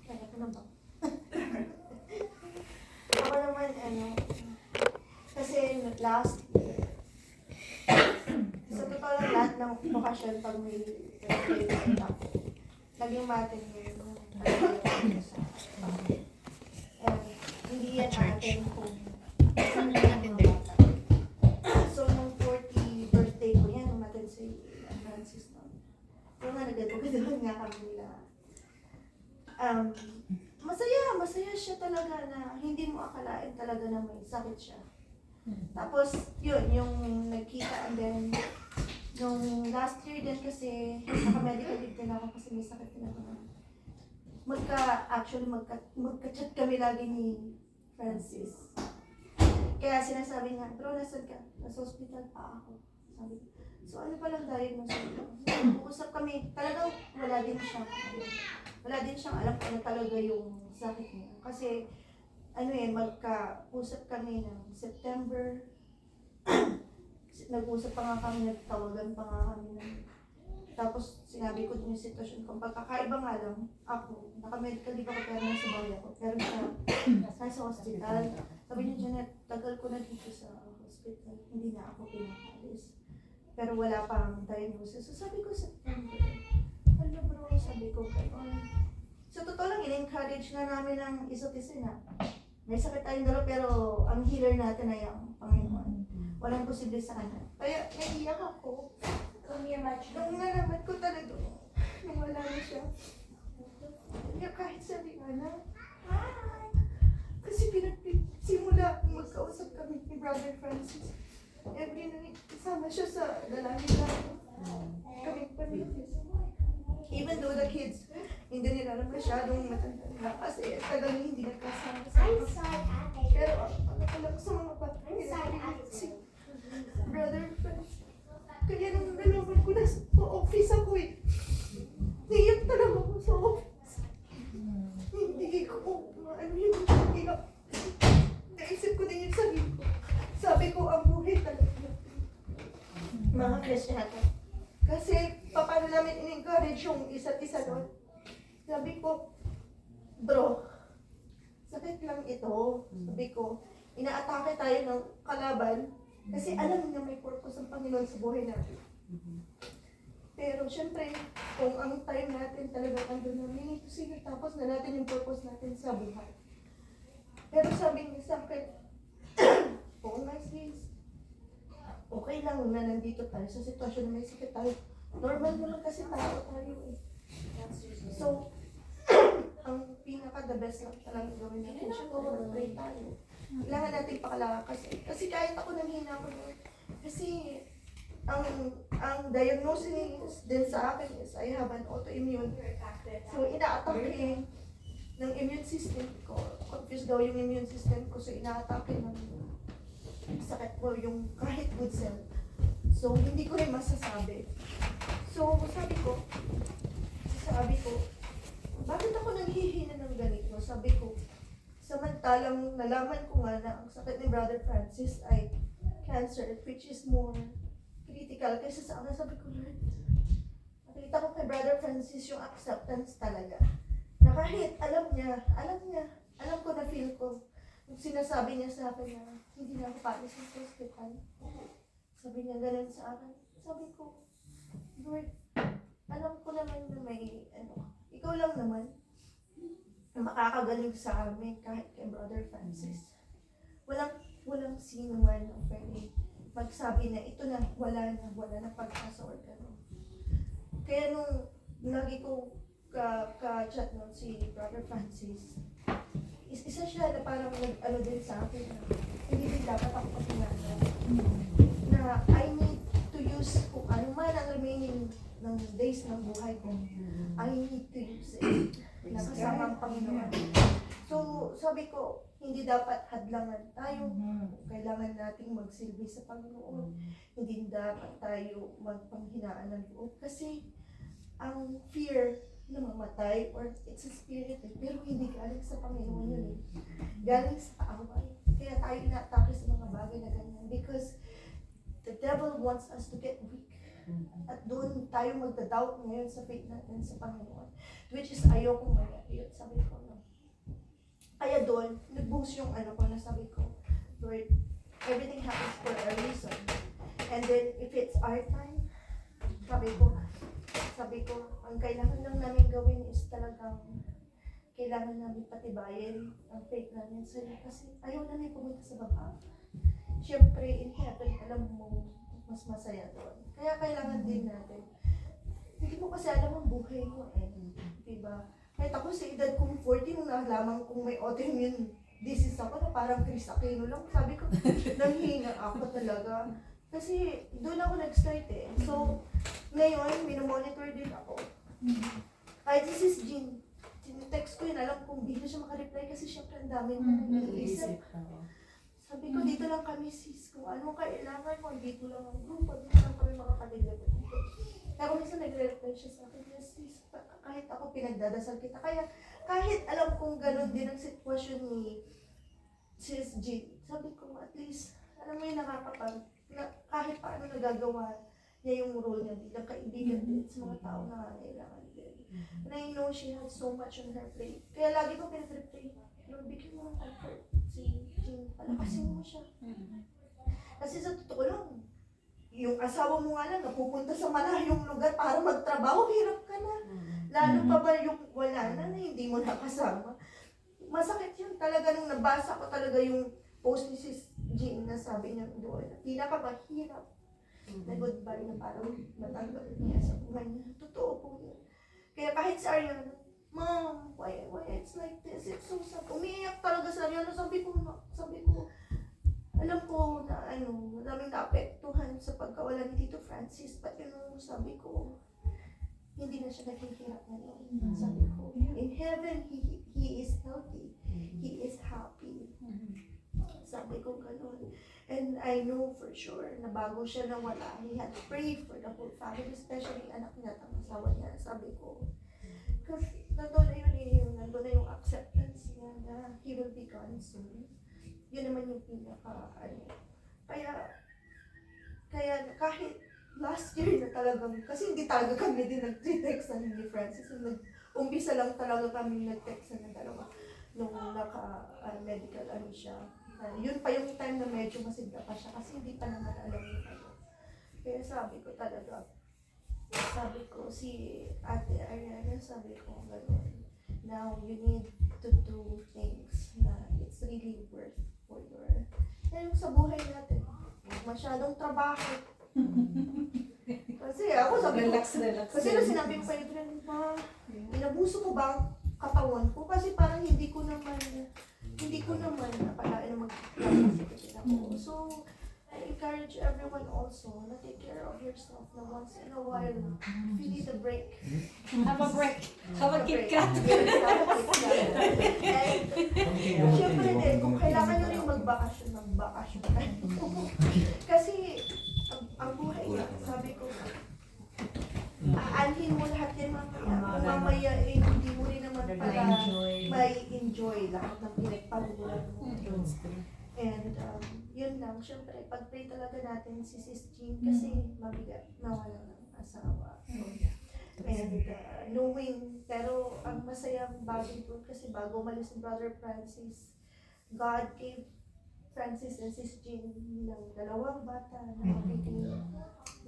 Kaya ko na ba? Ako naman, kasi last year, sa totoo lang lahat ng okasyon pag may event ako, naging matin yung hindi yan atin kung saan natin bata. So, nung 40th birthday ko yan, umatin si Francis noon. So nga, nagdadagdagan nga kami nila. Masaya siya talaga na hindi mo akalain talaga na may sakit siya. Tapos, yun, yung nagkita, and then, nung last year din kasi, naka-medical leave din ako kasi may sakit din ako. Magka-chat kami lagi ni Francis. Kaya sinasabi niya, bro, nasan ka? Nasa hospital pa ako. Sabi ko, so ano palang diagnosis ko? Uusap kami, talagang wala din siyang alam kung ano talaga yung sakit niya. Kasi, magka-usap kami ng September. Nag-usap pa nga kami, nagtawagan pa nga kami tapos sinabi ko din yung sitwasyon ko. Pagkakaiba nga lang, ako, naka-medical leave ako pero nasa bawi ako. Pero siya, nasa hospital. Sabi niya, Janet, tagal ko na dito sa hospital. Hindi na ako pinakalis. Pero wala pang diagnosis. So sabi ko, September. Ano bro, sabi ko, so totoo lang, in-encourage nga namin ng isa't isa na may sakit tayong dalawa pero ang healer natin ay ang Panginoon. Walang posible sa kanya. Kaya naiiyak ako. Nung nalaman ko talaga, nung wala na siya. Kaya kahit sabi nga na, kasi simula magkausap kami ni Brother Francis. Every night, kasama siya sa dalangin namin. Kaming pamilya. Even though the kids, hindi nila alam masyadong matanda nila kasi tagal hindi nagkasama sa pero ano lang sa mga bata, si Brother Francis. Kaya nung nalaman ko na sa office ako naiyak talaga ako sa office. Hindi ko yung iyak. Naisip ko din yung sarili ko. Sabi ko, ang buhay talaga. Mga Kristyano. Kasi, paano namin in-encourage yung isa't isa doon? Sabi ko, bro, sakit lang ito. Sabi ko, inaatake tayo ng kalaban kasi alam niya may purpose ang Panginoon sa buhay natin. Pero syempre, kung ang time natin talaga andun na, we need to see tapos na natin yung purpose natin sa buhay. Pero sabi niya sa akin, oo nga sis, okay lang na nandito tayo sa sitwasyon na may sakit tayo. Normal naman kasi tao tayo eh. So, ang pinaka-the best lang talaga gawin natin siya, pray tayo. Kailangan natin pakalaga kasi kahit ako nanghina ko nun. Kasi, ang diagnosis din sa akin is I have an autoimmune. So, ina-atake ng immune system ko. Confused daw yung immune system ko. So, ina-atake ng sakit ko yung kahit good cell. So, hindi ko rin masasabi. So, sabi ko, bakit ako nanghihina ng ganito? Sabi ko, samantalang nalaman ko nga na ang sakit ni Brother Francis ay cancer, which is more critical kaysa sa akin. Sabi ko, Lord, nakita ko kay Brother Francis yung acceptance talaga. Na kahit alam ko na feel ko, yung sinasabi niya sa akin na hindi na ako paalis sa hospital. Sabi niya ganun sa akin. Sabi ko, Lord, alam ko naman na may, ikaw lang naman na makakagaling sa amin kahit kay Brother Francis. Walang sino man ang pwede magsabi na ito na, wala na pag-asa or gano'n. Kaya nung lagi ko ka-chat nun si Brother Francis, isa siya na parang nag-ano din sa akin na hindi din dapat ako patingnan na I need to use kung ano man ang remaining ng days ng buhay ko. I need to use it na kasama ang Panginoon. So, sabi ko, hindi dapat hadlangan tayo. Kailangan nating magsilbi sa Panginoon. Hindi dapat tayo magpanghinaan ng loob. Kasi, ang fear na mamatay or it's a spirit pero hindi galing sa Panginoon yun eh. Galing sa away. Kaya tayo na-atake sa mga bagay na ganyan because the devil wants us to get weak. At doon tayo magda-doubt ngayon sa faith natin sa Panginoon. Which is ayokong mangyari yun. Sabi ko, no. Kaya doon, nag-boost yung ano ko na sabi ko, Lord, everything happens for a reason. And then, if it's our time, sabi ko, ang kailangan lang namin gawin is talagang kailangan namin patibayin ang faith namin sa iyo kasi ayaw namin pumunta sa baba. Siyempre, in heaven, alam mo, mas masaya doon. Kaya kailangan din natin. Hindi mo kasi alam ang buhay mo eh. Diba? Kahit ako sa edad kong 40, nung nalaman kong may autoimmune disease ako na parang Chris Aquino lang. Sabi ko, nanghinga ako talaga. Kasi doon ako nag-start eh. So, ngayon, minomonitor din ako. Kahit si Sis Jean, text ko yun, alam kong hindi na siya makareply kasi syempre ang dami mo nag-iisip. Sabi ko, dito lang kami sis, kung anong kailangan mo, dito lang ang grupo, dito lang kami makakaligat. Kaya kung minsan nagre-reply siya sa akin, yes sis, kahit ako pinagdadasal kita. Kaya kahit alam kong ganun din ang sitwasyon ni Sis Jean, sabi ko, at least, alam mo yung na kahit paano nagagawa niya yung role niya bilang kaibigan din sa mga tao na nangangailangan din. And I know she has so much on her plate. Kaya lagi ko pinag-reply, Lord, bigyan mo ng comfort si Jean, palakasin mo siya. Kasi sa totoo lang, yung asawa mo nga lang napupunta sa malayong lugar para magtrabaho, hirap ka na. Lalo pa ba yung wala na hindi mo nakasama. Masakit yun talaga nung nabasa ko talaga yung post ni Sis Jean na sabi niya doon. Pinakamahirap na goodbye na parang natanggap niya sa buhay niya. Totoo po yun. Kaya kahit si Ariana, Mom, why it's like this? It's so sad. Umiiyak talaga si Ariana. Sabi ko, alam ko na maraming naapektuhan sa pagkawala ni Tito Francis. But sabi ko, hindi na siya naghihirap ngayon. Sabi ko, in heaven, he is healthy. He is happy. Sabi ko ganun. And I know for sure na bago siya nawala, he had prayed for the whole family, especially anak niya at ang asawa niya. Sabi ko, kasi nandun na yung acceptance niya na he will be gone soon. Yun naman yung kaya kahit last year na talagang, kasi hindi talaga kami din nag-text ni Francis. Umpisa lang talaga kami nag-text na dalawa nung naka-medical siya. Yun pa yung time na medyo masigla pa siya kasi hindi pa naman alam yung Kaya sabi ko si Ate Ariana, sabi ko gano'n, now you need to do things na it's really worth for your, yung sa buhay natin, masyadong trabaho. Kasi ako sabi ko, Relax. kasi nung sinabi ko kayo, inabuso ko ba ang katawan ko? Kasi parang hindi ko naman nakalain na magkakasakit ako. So, I encourage everyone also na take care of yourself na once in a while. If you need a break. Have a break. Have a Kit Kat. And, syempre din, kung kailangan nyo rin magbakasyon Kasi, ang buhay nga, sabi ko, aanhin mo lahat yan mamaya. Kung mamaya, hindi mo rin naman pala may enjoy lahat ng pinagpagulan mo. And yun lang, syempre, pag-pray talaga natin si Sis Jean kasi mabigat na wala ng asawa. And knowing, pero ang masayang bagay doon kasi bago umalis si Brother Francis, God gave Francis and Sis Jean ng 2 bata na magiging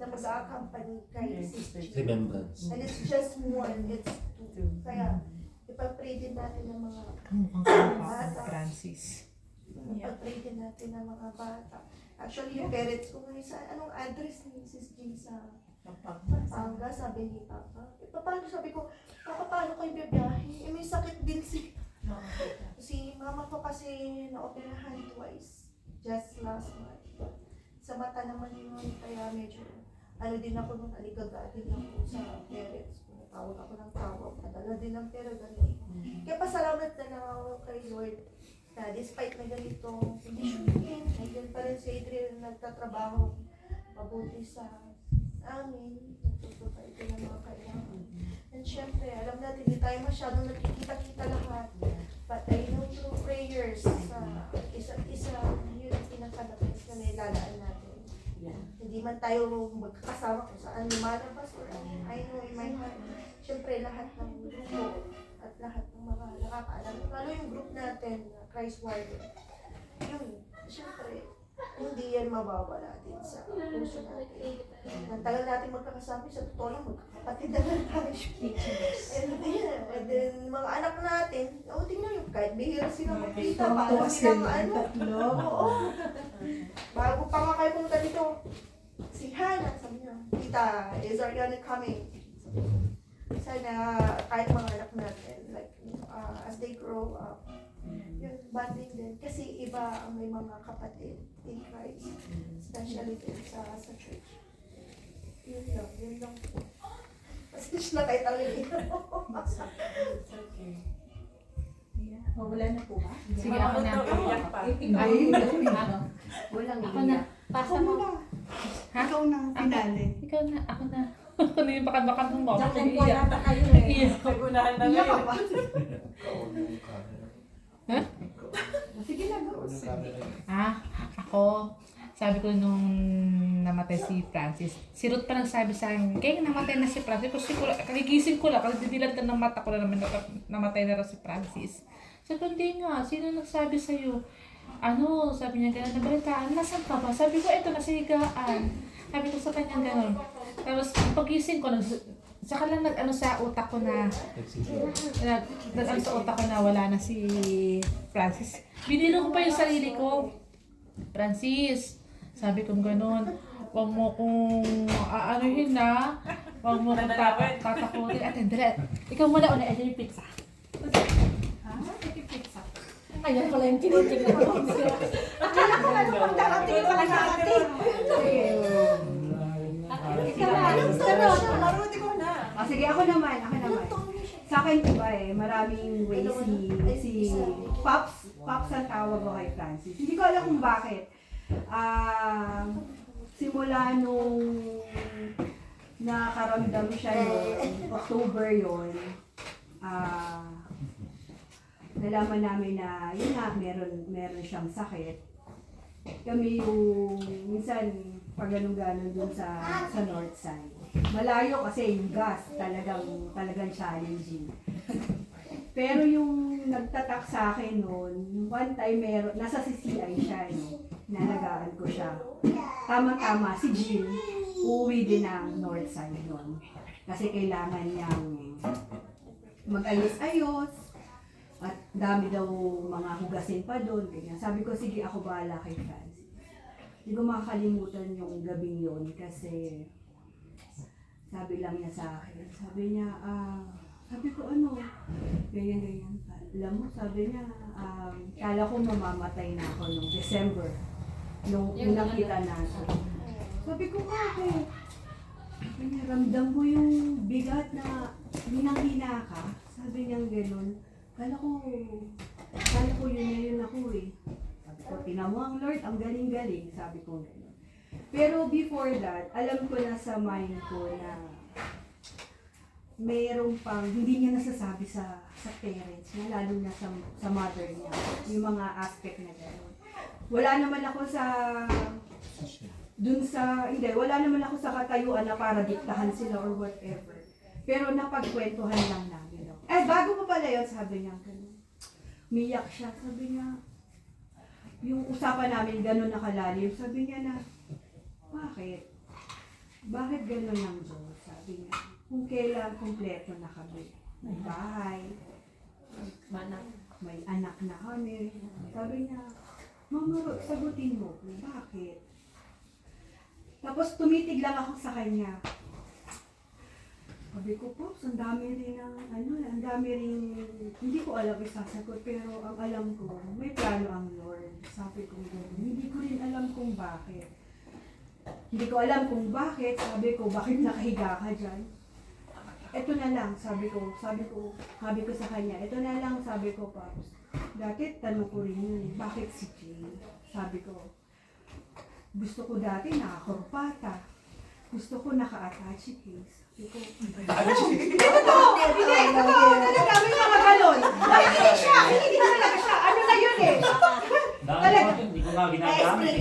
na mag-accompany kay Sis Jean. Remembrance. And it's just one, it's 2. Kaya ipag-pray din natin ng mga bata. Francis. Ipag-pray din natin ng mga bata. Actually, yung parents ko ngayon sa, anong address ni Mrs. Jean sa Pampanga, sabi ni Papa. Eh, paano sabi ko, Papa, paano kayo bibiyahe? Eh, may sakit din si mama ko kasi na-operahan twice, just last month. Sa mata naman yun, kaya medyo, din ako nung aligaga din ako sa parents ko. Tawag ako ng tawag, padala din ng pera, gano'n. Kaya pasalamat na lang ako kay Lord na despite na ganitong condition niya, nandiyan pa rin si Adrian nagtatrabaho mabuti sa amin, nagtutupay ito ng mga kailangan. And syempre, alam natin, hindi tayo masyadong nakikita-kita lahat. But I know through prayers, isa't isa, yun ang pinaka-best na nilalaan natin. Hindi man tayo magkakasama kung saan lumalabas or I know in my heart, syempre lahat ng grupo at lahat ng mga nakakaalam, lalo yung group natin, Christ Warrior, yun, syempre, hindi yan mawawala din sa puso natin. Ang tagal natin magkakasama, sa totoo lang, magkakapatid na lang tayo. And then, mga anak natin, tingnan yung kahit bihira sila magkita, para silang oo. Bago pa nga kayo pumunta dito, si Hannah, sabi niya, Tita, is Ariana coming? Sana kahit mga anak natin, like, as they grow up, yun, bonding din. Kasi iba ang may mga kapatid in Christ, especially din sa church. Yun lang po. Pasensya na kayo talaga. Okay. Wala na po ba? Sige, ako na. Iyak pa. Walang Ako na. Pasa mo. Ha? Ikaw na, finale. Ikaw na. Ako na. Ako na yung baka ng mama. Diyan po yata kayo eh. Iyak. Nagunahan na Iyak ka ngayon. ba? Ha? Sige na, go. Ako, sabi ko nung namatay si Francis, si Ruth pa nagsabi sa akin, kaya namatay na si Francis, kasi kagigising ko lang, didilat ka ng mata ko na naman namatay na rin si Francis. Sabi ko, hindi nga, sino nagsabi sa'yo? Sabi niya gano'n, nabalitaan, nasan ka ba? Sabi ko, eto, nasa higaan. Sabi ko sa kanya gano'n. Tapos, pagising ko, saka lang sa utak ko na, sa utak ko na wala na si Francis. Biniro ko pa yung sarili ko. Francis, sabi ko gano'n, huwag mo kong aanuhin na, huwag mo kong tatakutin. At hindi, ikaw muna una, ito yung pizza. Pizza. Ayun pala yung tinitignan ko. Akala ko na naman darating pala natin. Maruti ko na. Sige, ako naman. Sa akin diba maraming ways si Pops ang tawag ko kay Francis. Hindi ko alam kung bakit. Simula nung nakaramdam siya noong October yun, nalaman namin na yun nga, meron siyang sakit. Kami yung minsan pag ganun dun sa north side. Malayo kasi yung gas talagang challenging. Pero yung nagtatak sa akin noon, one time nasa CCI siya, nalagaan ko siya. Tama-tama, si Jill, uuwi din ng north side noon. Kasi kailangan niyang mag-ayos-ayos. At dami daw mga hugasin pa doon. Sabi ko, sige, ako bahala kay Francis. Hindi ko makakalimutan yung gabing yun kasi sabi lang niya sa akin. Sabi niya, sabi ko ganyan. Alam mo, sabi niya, kala ko mamamatay na ako noong December. Nung unang kita natin. Sabi ko, bakit? Sabi niya, ramdam mo yung bigat na hinang-hina ka. Sabi niya gano'n. Kala ko yun ako eh. Sabi ko, tingnan mo ang Lord, ang galing-galing. Sabi ko gano'n. Pero before that, alam ko na sa mind ko na mayroong pang hindi niya nasasabi sa parents niya, lalo na sa mother niya, yung mga aspect na gano'n. Wala naman ako wala naman ako sa katayuan na para diktahan sila or whatever. Pero napagkwentuhan lang namin. Bago pa pala yun, sabi niya gano'n. Umiyak siya, sabi niya, yung usapan namin gano'n nakalalim, sabi niya na, bakit? Bakit gano'n ang Diyos? Sabi niya, kung kailan kumpleto na kami. May bahay, may anak na kami. Sabi niya, Mama Ruth, sagutin mo ko, bakit? Tapos tumitig lang ako sa kanya. Sabi ko po, ang dami rin ang dami rin, hindi ko alam isasagot, pero ang alam ko, may plano ang Lord. Sabi ko gano'n, hindi ko rin alam kung bakit. Hindi ko alam kung bakit, sabi ko, bakit nakahiga ka dyan? Ito na lang, sabi ko sa kanya, ito na lang, sabi ko, Pops. Dati, tanong ko rin yun, bakit si Jay? Sabi ko, gusto ko dati nakakurpata. Gusto ko naka-attach case. Sabi ko, talaga, may mga galon. Hindi siya, hindi talaga siya. Ano na yun eh? Dahil ko, hindi ko nga ginagamit.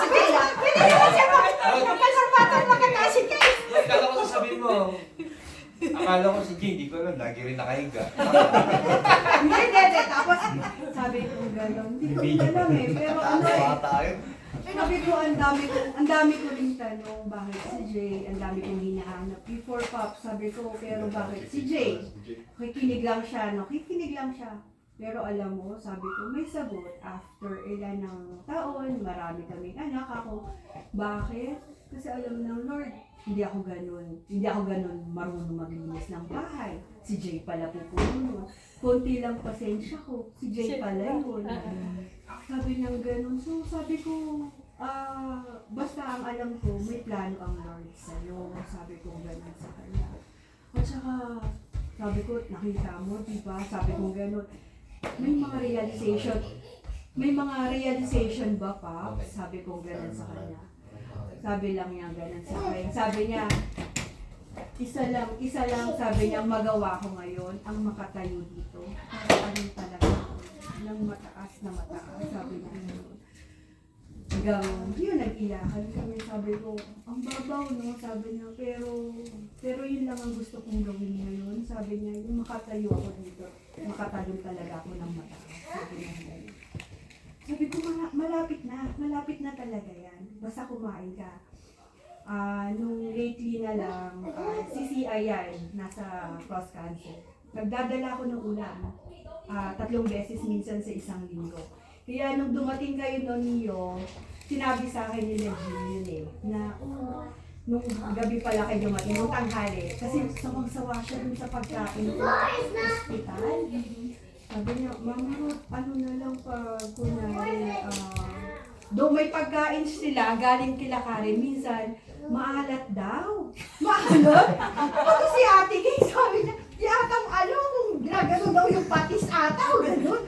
Sige lang. Pwede naman siya magkakurpata mag-attach case. Akala ko sasabihin mo. Akala ko si Jay, hindi ko alam, lagi rin nakahiga. Hindi. Tapos, sabi ko gano'n. Hindi ko alam eh. Pero ano eh. Sabi ko, ang dami ko rin tanong, bakit si Jay? Ang dami kong hinahanap. Before Pop, sabi ko, pero bakit si Jay? Kikinig lang siya, no? Kikinig lang siya. Pero alam mo, sabi ko, may sagot. After ilan ng taon, marami kaming anak ako. Bakit? Kasi alam ng Lord, hindi ako ganun marunong maglinis ng bahay. Si Jay pala pupuno. Konti lang pasensya ko. Si Jay pala yun. Sabi niya ganun. So sabi ko, basta ang alam ko, may plano ang Lord sa'yo. Sabi ko ganun sa kanya. At saka, sabi ko, nakita mo, diba? Sabi ko ganun. May mga realization ba, pa? Sabi ko ganun sa kanya. Sabi lang niya ganun sa akin. Sabi niya, isa lang sabi niya, magawa ko ngayon, ang makatayo dito. Parang talaga ng mataas. Sabi niya yun. Hanggang, yun, nag-iyakan kami. Sabi ko, ang babaw, no? Sabi niya, pero yun lang ang gusto kong gawin ngayon. Sabi niya, yung makatayo ako dito, makatalon talaga ako ng mataas. Sabi niya ganun. Sabi ko, malapit na talaga yan. Basta kumain ka. Nung lately na lang, si CI nasa cross country. Nagdadala ko ng ulam. 3 beses minsan sa isang linggo. Kaya nung dumating kayo noon niyo, sinabi sa akin nila Jim yun eh, na nung gabi pala kayo dumating, nung tanghali. Kasi sawang-sawa siya dun sa pagkain ko sa hospital. Sabi niya, Mama Ruth, ano na lang pag kunwari, doon may pagkain sila, galing kila Karen, minsan, maalat daw. Maalat? Ako si Ate Kay, sabi niya, yatang kung ginagano daw yung patis ata o gano'n.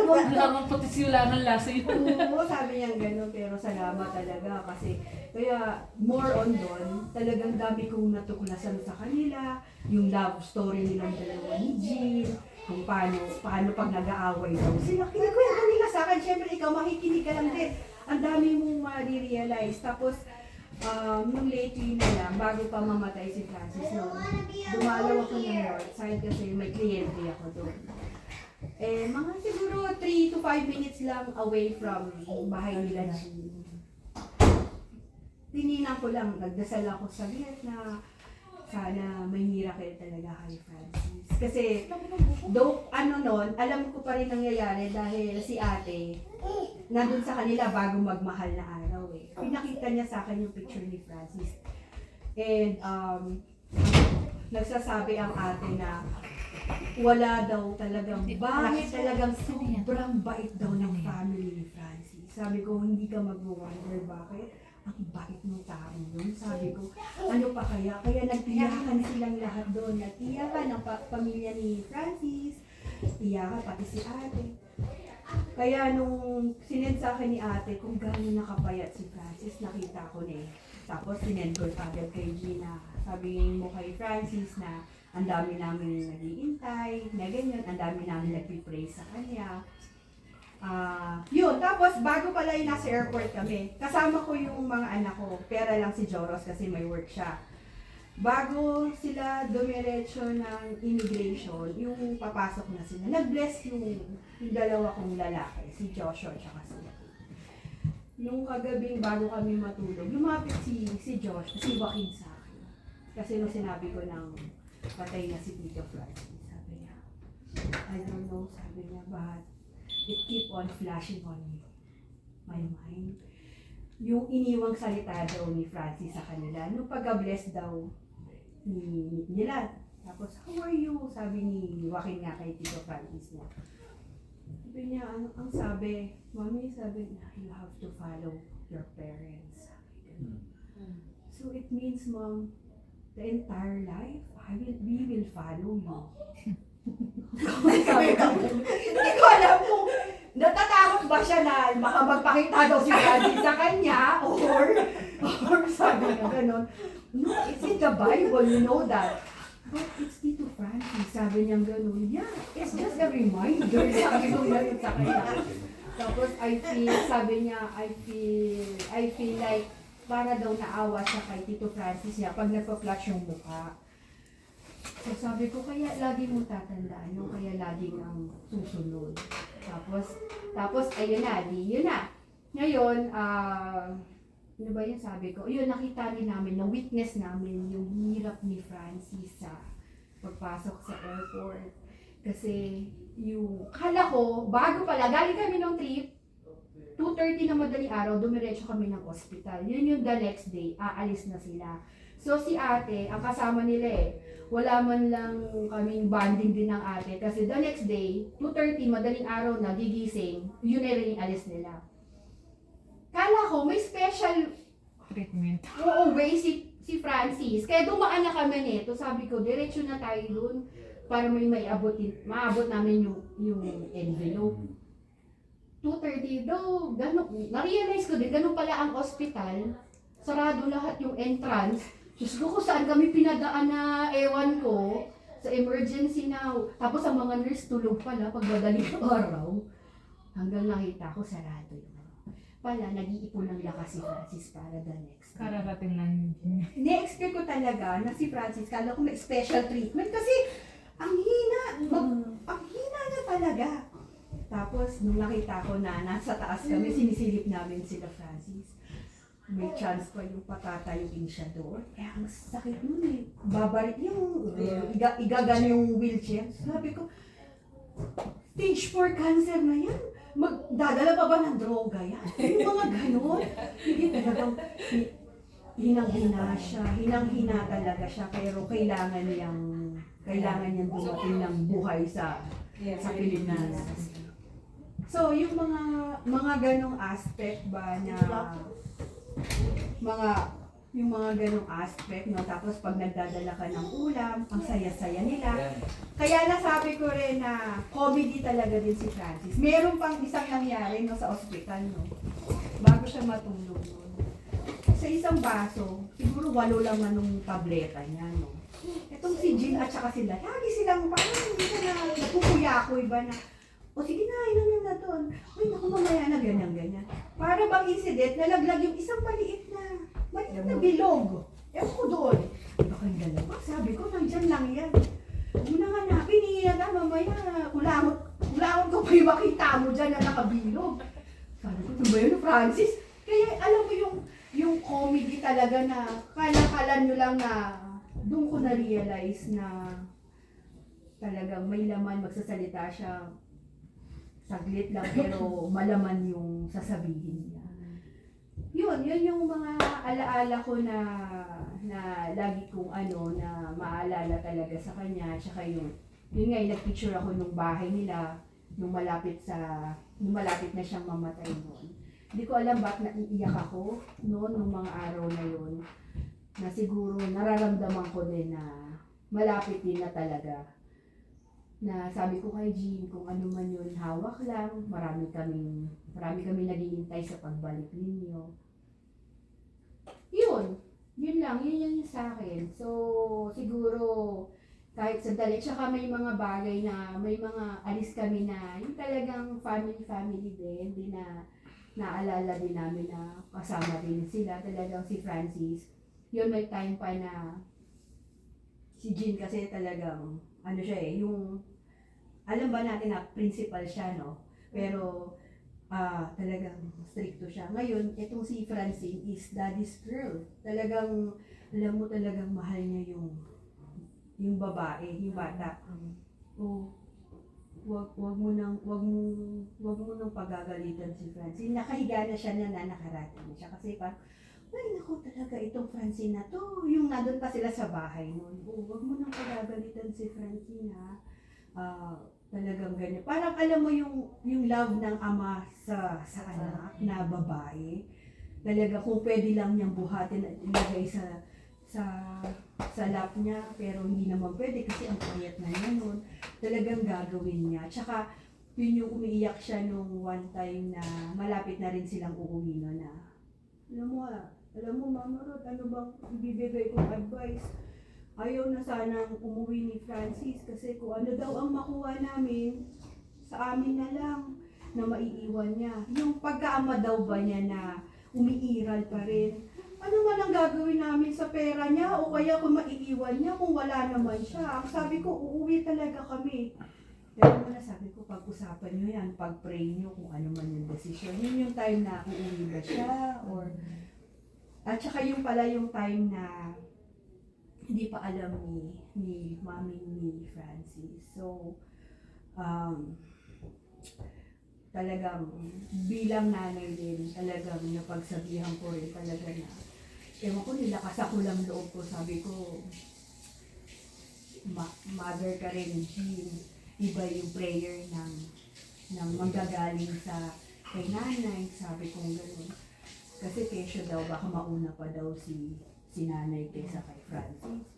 Wala lang patis yung lang ang lasa yun. Oo, sabi niya gano'n, pero salamat talaga kasi, kaya more on doon, talagang dami kong natuklasan sa kanila, yung love story nilang dalawa ni Jean, kung paano pag nag-aaway daw sila. Kinikwento nila sa akin, syempre ikaw makikinig ka lang din. Ang dami mong ma-realize. Tapos, nung lately na lang, bago pa mamatay si Francis, dumalaw ako ng Northside kasi may kliyente ako doon. Mga siguro 3 to 5 minutes lang away from bahay nila Jean. Tininan ko lang, nagdasal ako sa na sana may miracle talaga kay Francis. Kasi, alam ko pa rin nangyayari dahil si ate, nandun sa kanila bago magmahal na araw eh. Pinakita niya sa akin yung picture ni Francis. And, nagsasabi ang ate na wala daw talagang, bakit talagang sobrang bait daw ng family ni Francis. Sabi ko, hindi ka mag-wonder bakit? Ang bait ng tao yun. Sabi ko, ano pa kaya? Kaya nagtiyakan silang lahat doon. Nagtiyakan ng pamilya ni Francis. Tiyakan pati si ate. Kaya nung sinend sa akin ni ate kung gano'n nakapayat si Francis, nakita ko na eh. Tapos sinend ko agad kay Gina. Sabihin mo kay Francis na ang dami namin nag-iintay, na ganyan, ang dami namin nag-pray sa kanya. Yun, tapos bago pala yung nasa airport kami, kasama ko yung mga anak ko, pera lang si Joros kasi may work siya. Bago sila dumiretso ng immigration, yung papasok na sila, nag-bless yung dalawa kong lalaki, si Joshua at si Joaquin. Nung kagabing bago kami matulog, lumapit si Josh, si Joaquin sa akin. Kasi nung sinabi ko ng patay na si Tito Francis, sabi niya, I don't know, sabi niya, but it keep on flashing on me. my mind. Yung iniwang salita daw ni Francis sa kanila, nung pagka-bless daw nila. Tapos, how are you? Sabi ni Joaquin nga kay Tito Francis niya. Sabi niya, ang sabi, Mommy, sabi niya, you have to follow your parents. Sabi ganun. So it means, Mom, the entire life, we will follow you. Sabi ko, hindi ko alam kung natatakot ba siya na baka magpakita daw si Daddy sa kanya or sabi niya ganun. No, it's in the Bible, you know that. But it's Tito Francis, sabi niya ganun. Yeah, it's just a reminder. Sabi ko ganun sa kanya. Tapos sabi niya, I feel like para daw naawa siya kay Tito Francis niya pag nagpa-flash yung mukha. So sabi ko, kaya lagi mong tatandaan yung kaya laging ang susunod. Tapos ayun na, yun na. Ngayon, ano ba yun sabi ko? Yun, nakita rin namin, na-witness namin yung hirap ni Francis sa pagpasok sa airport. Kasi yung, kala ko, bago pala, galing kami ng trip, 2:30 na madaling araw, dumiretso kami ng ospital. Yun yung the next day, aalis na sila. So si ate, ang kasama nila wala man lang kaming bonding din ng ate. Kasi the next day, 2:30, madaling araw na, gigising, yun na rin yung alis nila. Kala ko, may special Treatment. way si Francis. Kaya dumaan na kami nito. Sabi ko, diretso na tayo dun para maabot namin yung envelope. 2:30 daw, na-realize ko din, ganun pala ang ospital. Sarado lahat yung entrance. Diyos ko kung saan kami pinadaan na ewan ko sa emergency now. Tapos ang mga nurse tulog pala pag madaling araw. Hanggang nakita ko sarado yun. Pala, nag-iipon ng lakas si Francis para the next. Kararating lang yun. Ne-expect ko talaga na si Francis, kala ko may special treatment kasi ang hina niya talaga. Tapos, nung nakita ko na nasa taas kami, sinisilip namin sila Francis. May chance pa yung patatayuin siya doon. Kaya ang sakit nun Babarik yung, igagan yung wheelchair. Sabi ko, stage 4 cancer na yan. Magdadala pa ba ng droga yan? Yung mga ganon. Hindi talagang, hinang-hina siya. Hinang-hina talaga siya. Pero kailangan niyang dumating ng buhay sa Pilipinas. So, yung mga ganong aspect ba na yung mga ganong aspect, no? Tapos pag nagdadala ka ng ulam, ang saya-saya nila. Kaya nasabi ko rin na comedy talaga din si Francis. Meron pang isang nangyari no, sa ospital, no? Bago siya matulog nun. Sa isang baso, siguro 8 lang na nung tableta niya, no? Itong si Jean at saka sila, lagi silang parang hindi na napupuyakoy ba na, o sige na, inom na doon. Uy, naku, mamaya na ganyan. Para bang incident, nalaglag yung isang maliit na bilog. Ewan ko doon. Baka yung dalawa. Sabi ko, nandyan lang yan. Muna nga na, pinila na, mamaya, kulangot ko pa yung makita mo dyan na nakabilog. Sabi ko, ano ba yun, Francis? Kaya alam mo yung comedy talaga na, kala nyo lang na, doon ko na-realize na talagang may laman, magsasalita siya. Saglit lang pero malaman yung sasabihin niya. Yun yung mga alaala ko na lagi kong na maalala talaga sa kanya. Tsaka yun nga, nag-picture ako nung bahay nila nung malapit na siyang mamatay noon. Hindi ko alam bakit naiiyak ako noon nung mga araw na yun. Na siguro nararamdaman ko din na malapit din na talaga. Na sabi ko kay Jean, kung ano man yun, hawak lang, marami kami naghihintay sa pagbalik ninyo. Yun lang, yun yung sa akin. So, siguro, kahit sandali, tsaka may mga bagay na, may mga alis kami na, yung talagang family din na naalala din namin na kasama din sila, talagang si Francis. Yun, may time pa na, si Jean kasi talagang, yung, alam ba natin na principal siya, no? Pero, talagang stricto siya. Ngayon, itong si Francine is daddy's girl. Talagang, alam mo talagang mahal niya yung babae, yung bata. Oh. wag mo nang pagagalitan si Francine. Nakahiga na siya na nakarating na siya kasi parang, ay naku talaga itong Francine na to. Yung nandun pa sila sa bahay noon. Wag mo nang pagagalitan si Francine ha. Talagang ganyan. Parang alam mo yung love ng ama sa anak na babae. Talaga kung pwede lang niyang buhatin at ilagay sa lap niya, pero hindi naman pwede kasi ang payat na niya noon. Talagang gagawin niya. Tsaka yun yung umiiyak siya nung one time na malapit na rin silang uuwi na alam mo Mama Rod, ano bang ibibigay kong advice? Ayaw na sanang umuwi ni Francis kasi kung ano daw ang makuha namin, sa amin na lang na maiiwan niya. Yung pagkaama daw ba niya na umiiral pa rin, ano man ang gagawin namin sa pera niya o kaya kung maiiwan niya kung wala naman siya. Ang sabi ko, uuwi talaga kami. Pero muna sabi ko, pag-usapan niyo yan, pag-pray niyo kung ano man yung decision. Yun yung time na uuwi ba siya or... At saka yung pala yung time na hindi pa alam ni mami ni Francis. So, talagang bilang nanay din, talagang napagsabihan ko rin talaga na, ewan ko, nilakas ako lang loob ko, sabi ko, mother ka rin, iba yung prayer ng manggagaling sa kay nanay, sabi ko gano'n. Kasi kesyo daw, baka mauna pa daw si nanay kaysa kay Francis.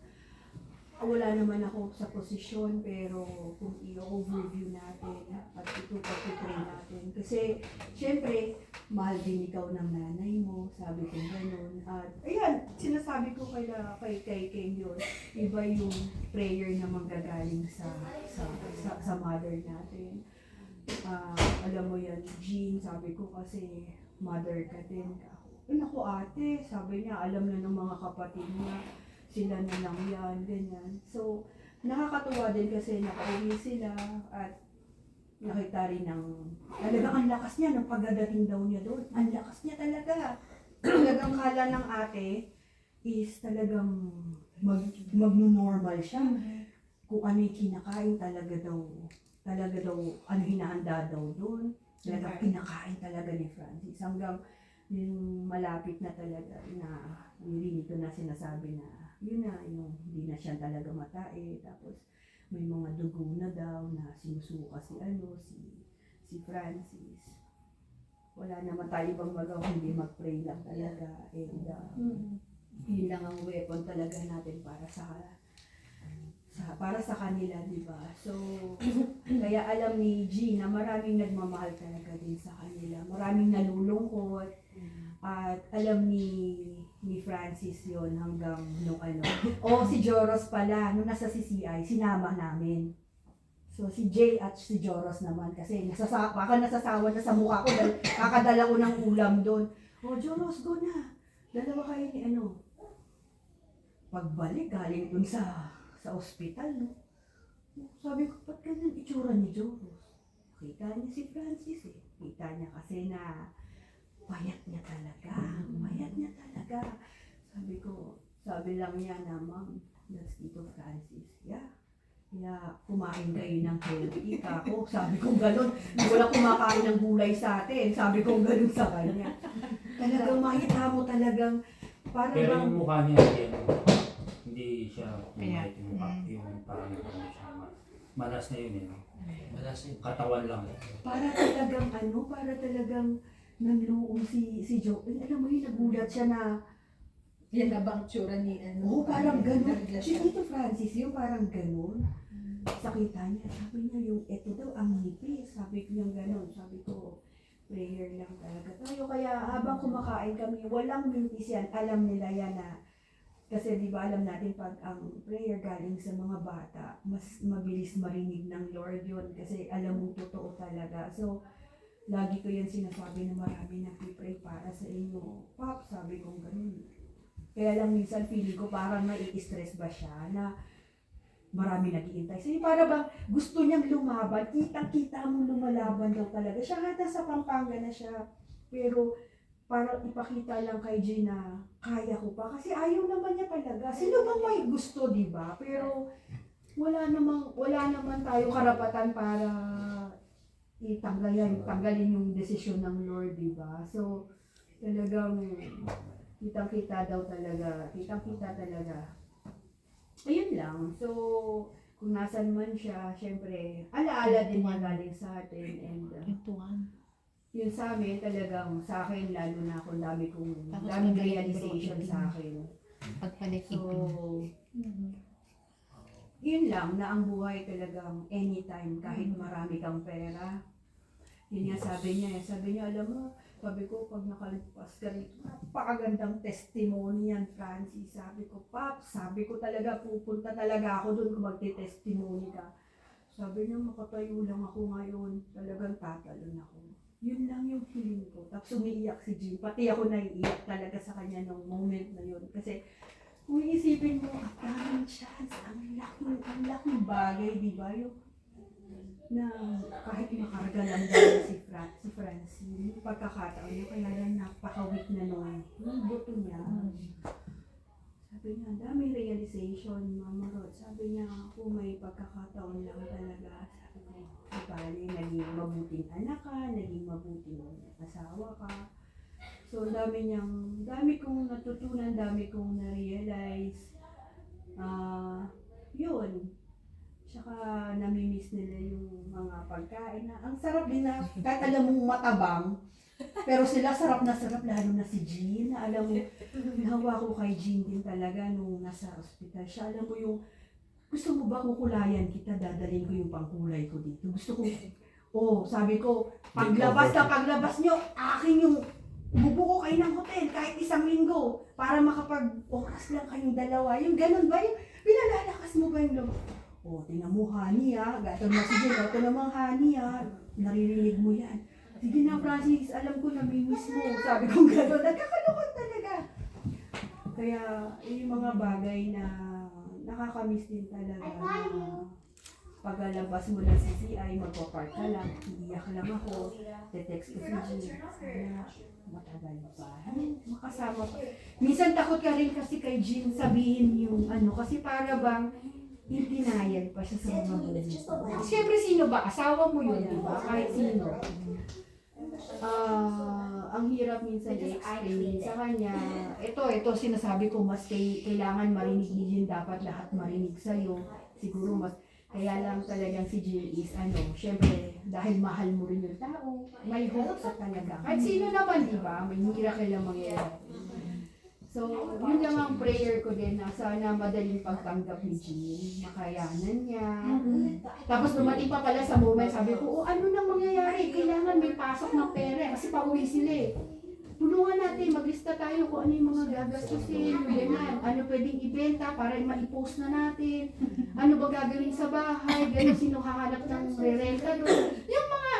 Wala naman ako sa posisyon, pero kung i-overview natin at pag-pray natin. Kasi, syempre, mahal din ikaw ng nanay mo, sabi ko gano'n. At, ayan, sinasabi ko kay yun, iba yung prayer na manggagaling sa mother natin. Alam mo yan, Jean, sabi ko kasi, mother ka din. Naku ate, sabi niya, alam na ng mga kapatid niya, sila na lang yan, ganyan. So, nakakatuwa din kasi nakauwi sila at nakita rin talagang ang lakas niya ng pagdating daw niya doon. Ang lakas niya talaga. Talagang kala ng ate is talagang magno-normal siya. Kung ano yung kinakain talaga daw, ano hinahanda daw doon. Talagang kinakain talaga ni Francis. Hanggang yung malapit na talaga na nirinig ko na sinasabi na yun na, yung hindi na siya talaga matae. Tapos may mga dugo na daw na sinusuka si Francis. Wala naman tayo bang magawa, hindi mag-pray lang talaga. And yun lang ang weapon talaga natin para sa kanila, di ba? So, kaya alam ni G na maraming nagmamahal talaga din sa kanila. Maraming nalulungkot. At alam ni Francis yon hanggang nung ano. Si Joros pala, nung nasa CCI, sinama namin. So, si Jay at si Joros naman kasi baka nasasawa na sa mukha ko dahil kakadala ko ng ulam doon. Joros, go na. Dalawa kayo ni ano. Pagbalik, galing dun sa ospital, no? Sabi ko, ba't ganyan itsura ni Joros? Kita niya si Francis eh. Kita niya kasi na payat niya talaga. Sabi lang niya na, Ma'am, that's Tito Francis. Yeah, kumain kayo ng healthy. Ako, sabi ko gano'n. Wala kumakain ng gulay sa atin. Sabi ko gano'n sa kanya. Talagang makita mo talagang parang Pero bang... yung mukha niya, hindi siya kumahit yung mukha. Yung parang ano siya, malas na yun eh. Malas yun. Katawan lang. Para talagang nanluong si Joe. Alam mo yun, nagulat siya na Yan na bang tsura ni parang gano'n. Si Tito Francis, yung parang gano'n. Sakita niya, sabi niya yung eto daw ang nipis. Sabi ko yung gano'n. Sabi ko, prayer lang talaga tayo. Kaya habang kumakain kami, walang mintis yan. Alam nila yan na, kasi di ba alam natin pag ang prayer galing sa mga bata, mas mabilis marinig ng Lord yun. Kasi alam mong totoo talaga. So, lagi ko yan sinasabi na marami nagpipray para sa inyo. Pop, sabi kong gano'n. Kaya lang minsan feeling ko parang nai-stress ba siya na marami nag-iintay. So para bang gusto niyang lumaban, kitang-kita mo lumalaban daw talaga. Siya hata sa Pampanga na siya, pero para ipakita lang kay Jay na kaya ko pa. Kasi ayaw naman niya talaga. Sino bang may gusto, di ba? Pero wala naman tayong karapatan para tanggalin yung desisyon ng Lord, di ba? So, talagang kitang-kita talaga. Ayun lang. So, kung nasan man siya, syempre, alaala din niya galing sa atin. And yun sa amin, talagang sa akin, lalo na kung daming realization sa akin. Pagpalit So, yun lang, na ang buhay talagang anytime, kahit marami kang pera. Yun nga sabi niya, alam mo, sabi ko, pag nakalagpas ka rito, napakagandang testimony yan, Francis. Sabi ko, Pops, sabi ko talaga, pupunta talaga ako doon kung magti-testimony ka. Sabi niya, makatayo lang ako ngayon, talagang tatalon ako. Yun lang yung feeling ko. Tapos umiiyak si Jean, pati ako naiiyak talaga sa kanya nung moment na yun. Kasi, kung iisipin mo, ang chance, ang laking bagay, di ba? Yung na kahit makarga lang daw si Francine, yung pagkakataon niya, kaya lang napaka-weak na nung buto niya. Sabi niya, dami realization, Mama Rod. Sabi niya, kung may pagkakataon lang talaga, sabi ko, bali, naging mabuting anak ka, naging mabuting asawa ka. So, dami kong natutunan, dami kong na-realize. Yun. Tsaka namimiss nila yung mga pagkain na ang sarap din na kahit alam mong matabang, pero sila sarap na sarap, lalo na si Jean. Na alam mo, nahawa ko kay Jean din talaga nung nasa ospital siya. Alam mo yung, gusto mo ba kukulayan kita, dadalhin ko yung pangkulay ko dito. Gusto ko, sabi ko, paglabas nyo, akin yung bubuko kayo ng hotel kahit 1 linggo para makapag-oras lang kayong dalawa. Yung ganun ba? Yung pinalalakas mo ba yung loob? Tingnan mo, honey gato na sige, gato namang honey naririnig mo yan. Sige na, Francis, alam ko namimiss mo. Sabi ko gano'n, nagkakalukot talaga. Kaya, yung mga bagay na nakakamiss din talaga na paglalabas mo ng CCI, magpapark ka lang, iiyak lang ako, text ko si Jean, sana matagal pa. Makasama pa. Minsan takot ka rin kasi kay Jean sabihin yung kasi para bang in denial pa siya sa mga business. Siyempre, sino ba? Asawa mo yun, di ba? Kahit sino. Ang hirap minsan i-explain sa kanya. Ito, sinasabi ko, mas kailangan marinig ni Jean, dapat lahat marinig sa'yo. Siguro mas, kaya lang talagang si Jean is, siyempre, dahil mahal mo rin yung tao, may hope sa talaga. Kahit sino naman, di ba? May miracle lang mangyayari. So, yun lang ang prayer ko din na sana madaling pagtanggap ni Jean, makayanan niya. Tapos dumating pa pala sa moment, sabi ko, ano nang mangyayari? Kailangan may pasok ng pera kasi pauwi sila. Tulungan natin, maglista tayo kung ano yung mga gagastusin, yung ganyan. Ano pwedeng ibenta para ma-post na natin. Ano ba gagawin sa bahay, gano'n sino hahanap ng re-renta doon. Yung mga,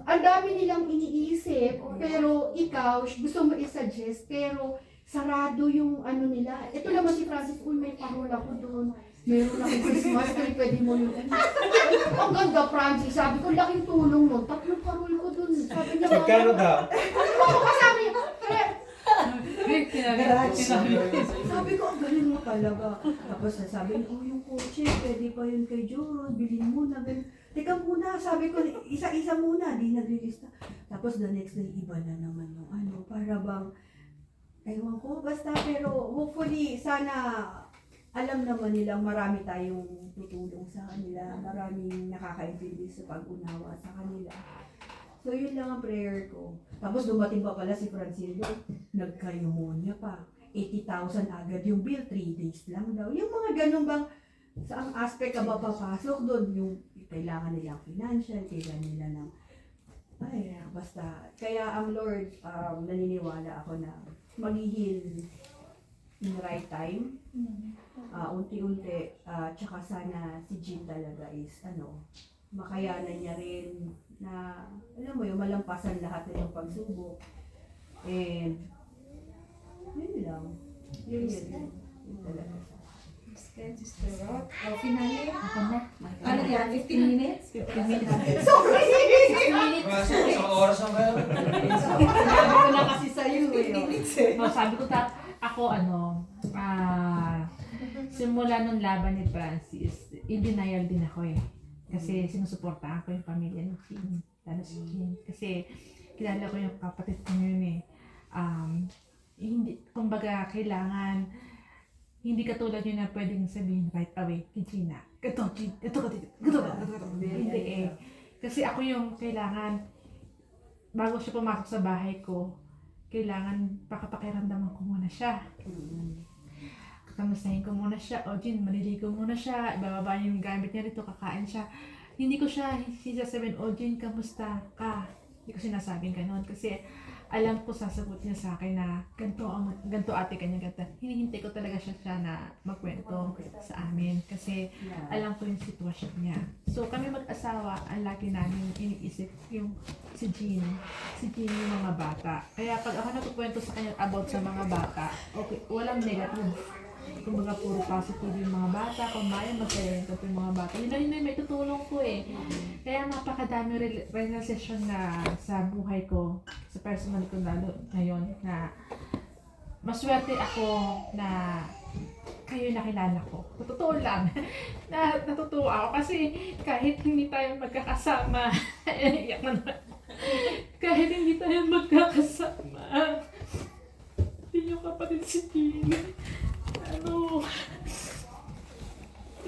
ang dami nilang iniisip, pero ikaw, gusto mo i-suggest, pero sarado yung nila. Ito naman si Francis, may parol ako doon. Meron akong Christmas tree, pwede mo yun. Ang ganda, Francis. Sabi ko, laking tulong nun. 3 parol ko doon. Sabi niya, Magkano daw? sabi niya, sabi ko, ang galing mo talaga. Tapos sabi niya, yung kotse, pwede pa yun kay Joron, bilhin mo na. Teka muna, sabi ko, isa-isa muna, di naglilista. Tapos the next day, iba na naman yung para bang, ewan ko, basta pero hopefully sana alam naman nilang marami tayong tutulong sa kanila, maraming nakakaintindi sa pag-unawa sa kanila. So yun lang ang prayer ko. Tapos dumating pa pala si Francisco, nagka-pneumonia pa. 80,000 agad yung bill, 3 days lang daw. Yung mga ganun bang, saang aspect ka ba papasok doon? Yung kailangan nilang financial, kailangan nila ng, basta. Kaya ang Lord, naniniwala ako na mag-heal in right time, unti-unti, tsaka sana si Jean talaga is, makayanan niya rin na, alam mo yung malampasan lahat na yung pagsubok. And, yun lang. Yun talaga sa Sister Roth, finale. Ako na. Ano yan, 15 minutes? 15 minutes. Sorry! 15 minutes. Isang oras ang kayo. Sabi ko na kasi sa'yo Sabi ko ako simula nung laban ni Francis, in denial din ako eh. Kasi sinusuportahan ko yung pamilya ni Jean. Lalo si Jean. Kasi kilala ko yung kapatid ko yun eh. Hindi, kumbaga, kailangan, hindi katulad yun na pwedeng sabihin right away kay Gina. Ito. Hindi eh. Kasi ako yung kailangan, bago siya pumasok sa bahay ko, kailangan pakiramdaman ko muna siya. Kamustahin ko muna siya. O Jean, maliligo muna siya. Ibababa yung gamit niya rito, kakain siya. Hindi ko siya sasabihin, o Jean, kamusta ka? Hindi ko sinasabing ganun. Kasi alam ko sasagot niya sa akin na ganito ate kanya ganito. Hinihintay ko talaga siya na magkwento sa amin. Kasi alam ko yung sitwasyon niya. So kami mag-asawa, ang lagi namin iniisip yung si Jean yung mga bata. Kaya pag ako nagkukwento sa kanya about sa mga bata, okay, walang negative. Kumbaga puro positive yung mga bata, kung maya masaya yung mga bata. Yun lang may tutulong ko eh. Kaya napakadami realization na sa buhay ko, sa personal ko lalo ngayon, na maswerte ako na kayo nakilala ko. Totoo lang. Natutuwa ako kasi kahit hindi tayo magkakasama, iyak na naman. Kahit hindi tayo magkakasama, hindi nyo kapatid si Gina.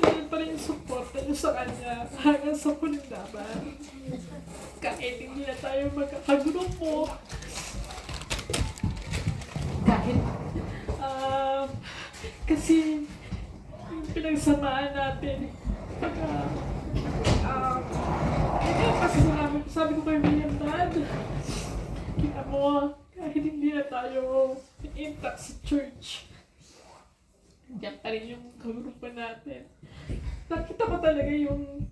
Yan pa rin yung support nyo sa kanya hanggang sa huling laban. Kahit hindi na tayo magkakagrupo. Kahit, kasi yung pinagsamaan natin, kasi sabi ko kay William, Dad, kita mo, kahit hindi na tayo intact sa church, diyan pa rin yung kagrupo natin. Nakita ko talaga yung